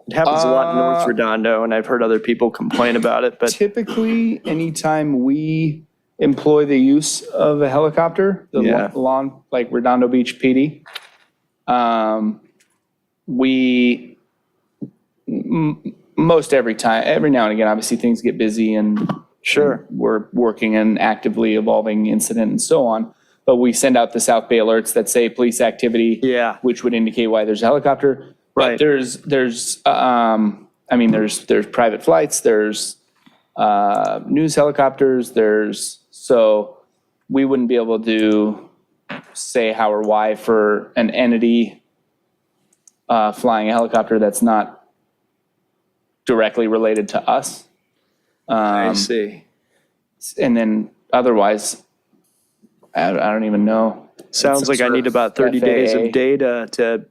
It happens a lot in North Redondo, and I've heard other people complain about it, but Typically, anytime we employ the use of a helicopter, the Yeah. lawn, like Redondo Beach PD, most every time, every now and again, obviously things get busy and sure. we're working an actively evolving incident and so on. But we send out the South Bay alerts that say police activity, Yeah. which would indicate why there's a helicopter. Right. But there's private flights, there's news helicopters, so we wouldn't be able to say how or why for an entity flying a helicopter that's not directly related to us. I see. And then otherwise, I don't even know. Sounds like I need about 30 FAA. days of data to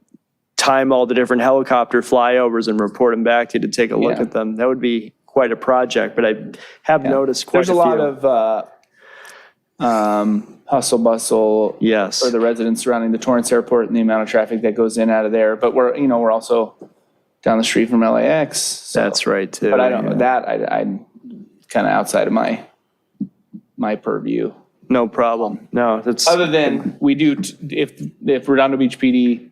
time all the different helicopter flyovers and report them back to you to take a look Yeah. at them. That would be quite a project, but I have noticed quite There's a a few. lot of hustle bustle Yes. for the residents surrounding the Torrance Airport and the amount of traffic that goes in out of there. But we're also down the street from LAX. So. That's right too. But I don't yeah. know that I'm kind of outside of my purview. No problem. No, that's Other than we do, if Redondo Beach PD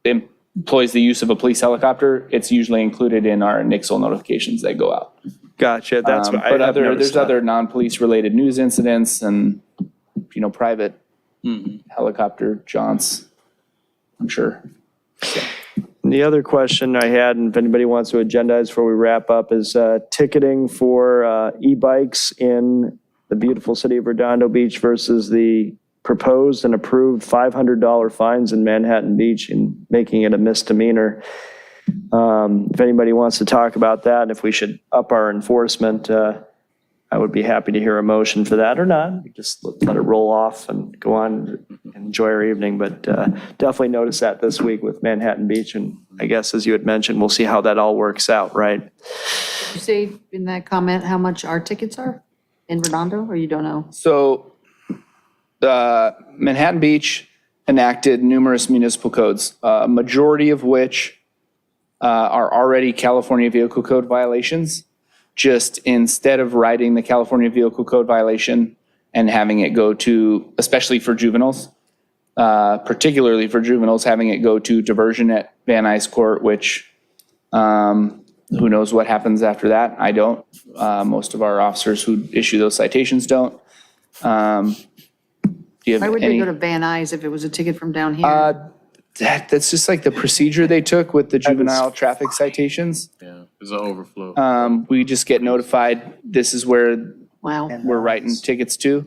employs the use of a police helicopter, it's usually included in our Nixle notifications that go out. gotcha. That's what But I've noticed there's that. other non-police related news incidents and, private helicopter jaunts, I'm sure. And the other question I had, and if anybody wants to agendize before we wrap up, is ticketing for e-bikes in the beautiful city of Redondo Beach versus the proposed and approved $500 fines in Manhattan Beach and making it a misdemeanor. If anybody wants to talk about that, and if we should up our enforcement, I would be happy to hear a motion for that or not. Just let it roll off and go on and enjoy our evening. But definitely notice that this week with Manhattan Beach. And I guess, as you had mentioned, we'll see how that all works out, right? Did you say in that comment how much our tickets are in Redondo, or you don't know? So Manhattan Beach enacted numerous municipal codes, majority of which are already California Vehicle Code violations. Just instead of writing the California Vehicle Code violation and having it go to, especially for juveniles, particularly for juveniles, having it go to diversion at Van Nuys Court, which who knows what happens after that? I don't. Most of our officers who issue those citations don't. Do you have Why would they any? go to Van Nuys if it was a ticket from down here? That's just like the procedure they took with the juvenile traffic citations. Yeah, there's an overflow. We just get notified, this is where Wow. we're writing tickets to.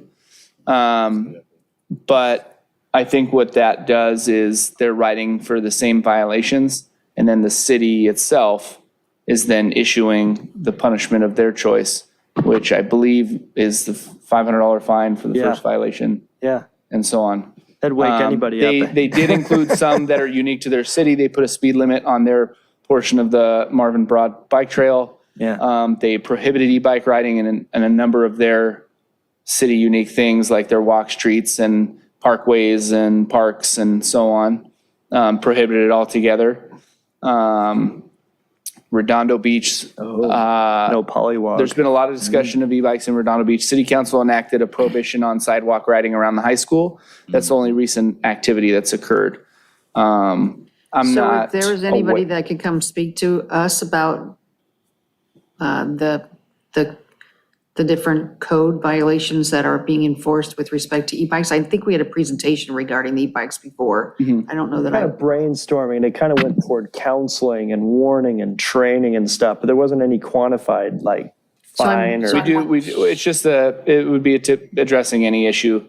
But I think what that does is they're writing for the same violations, and then the city itself is then issuing the punishment of their choice, which I believe is the $500 fine for the Yeah. first violation, Yeah, and so on. that'd wake anybody They, up. they did include some that are unique to their city. They put a speed limit on their portion of the Marvin Broad Bike Trail. Yeah, They prohibited e-bike riding in a number of their city unique things, like their walk streets and parkways and parks and so on. Prohibited it altogether. Redondo Beach, no polywalk. there's been a lot of discussion of e-bikes in Redondo Beach. City Council enacted a prohibition on sidewalk riding around the high school. That's the only recent activity that's occurred. I'm So not. if there was anybody aware- that could come speak to us about the different code violations that are being enforced with respect to e-bikes, I think we had a presentation regarding the e-bikes before. I don't know that Kind of brainstorming, it kind of went toward counseling and warning and training and stuff, but there wasn't any quantified like fine or. It's just it would be addressing any issue,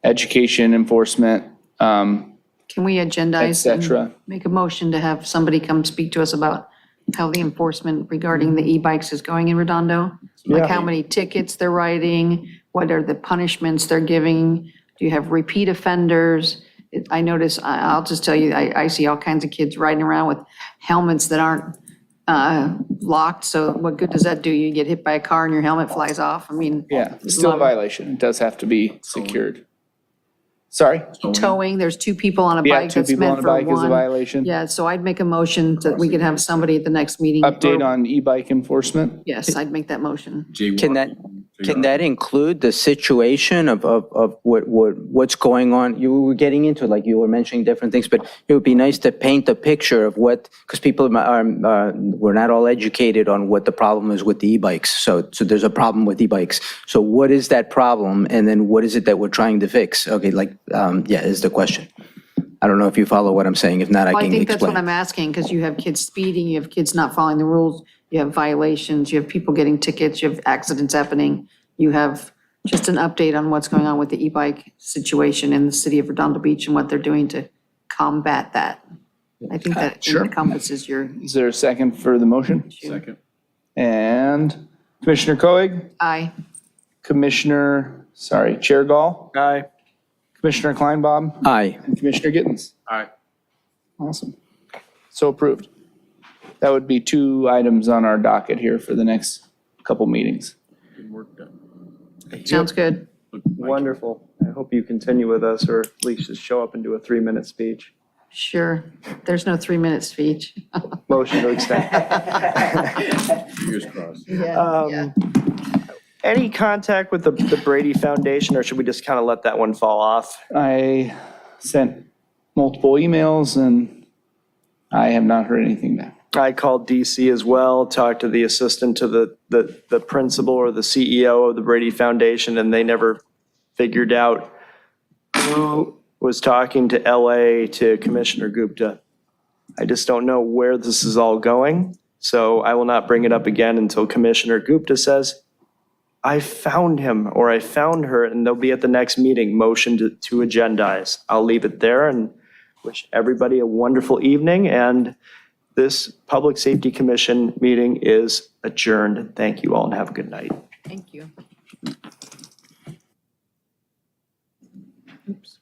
education, enforcement, Can we et agendize cetera. and make a motion to have somebody come speak to us about how the enforcement regarding the e-bikes is going in Redondo? Like Yeah. how many tickets they're writing, what are the punishments they're giving? Do you have repeat offenders? I notice, I'll just tell you, I see all kinds of kids riding around with helmets that aren't locked, so what good does that do? You get hit by a car and your helmet flies off? I mean. Yeah, still a violation. It does have to be secured. Sorry? Towing, there's two people on a Yeah, bike two that's people on meant a for bike is a one. violation. Yeah, so I'd make a motion that we could have somebody at the next meeting. Update on e-bike enforcement? Yes, I'd make that motion. Can that include the situation of what's going on? You were getting into, like you were mentioning different things, but it would be nice to paint a picture of what, because people we're not all educated on what the problem is with the e-bikes. So there's a problem with e-bikes. So what is that problem? And then what is it that we're trying to fix? Okay, is the question. I don't know if you follow what I'm saying. If not, I Well, can I think that's what explain. I'm asking, because you have kids speeding, you have kids not following the rules, you have violations, you have people getting tickets, you have accidents happening. You have just an update on what's going on with the e-bike situation in the city of Redondo Beach and what they're doing to combat that. I think that Sure. encompasses your, Is there a second for the motion? Second. And Commissioner Coig, Chair Gall, Aye. Commissioner Kleinbaum, Aye. and Commissioner Gittens. Aye. Awesome. So approved. That would be 2 items on our docket here for the next couple meetings. Good work done. sounds good. Wonderful. I hope you continue with us, or at least just show up and do a 3-minute speech. Sure, there's no 3-minute speech. Motion to extend. Fingers crossed. Yeah. Any contact with the Brady Foundation, or should we just kind of let that one fall off? I sent multiple emails and I have not heard anything back. I called DC as well, talked to the assistant to the principal or the CEO of the Brady Foundation, and they never figured out who was talking to LA to Commissioner Gupta. I just don't know where this is all going, so I will not bring it up again until Commissioner Gupta says, I found him or I found her, and they'll be at the next meeting, motion to agendize. I'll leave it there and wish everybody a wonderful evening, and this Public Safety Commission meeting is adjourned. Thank you all and have a good night. Thank you. Oops.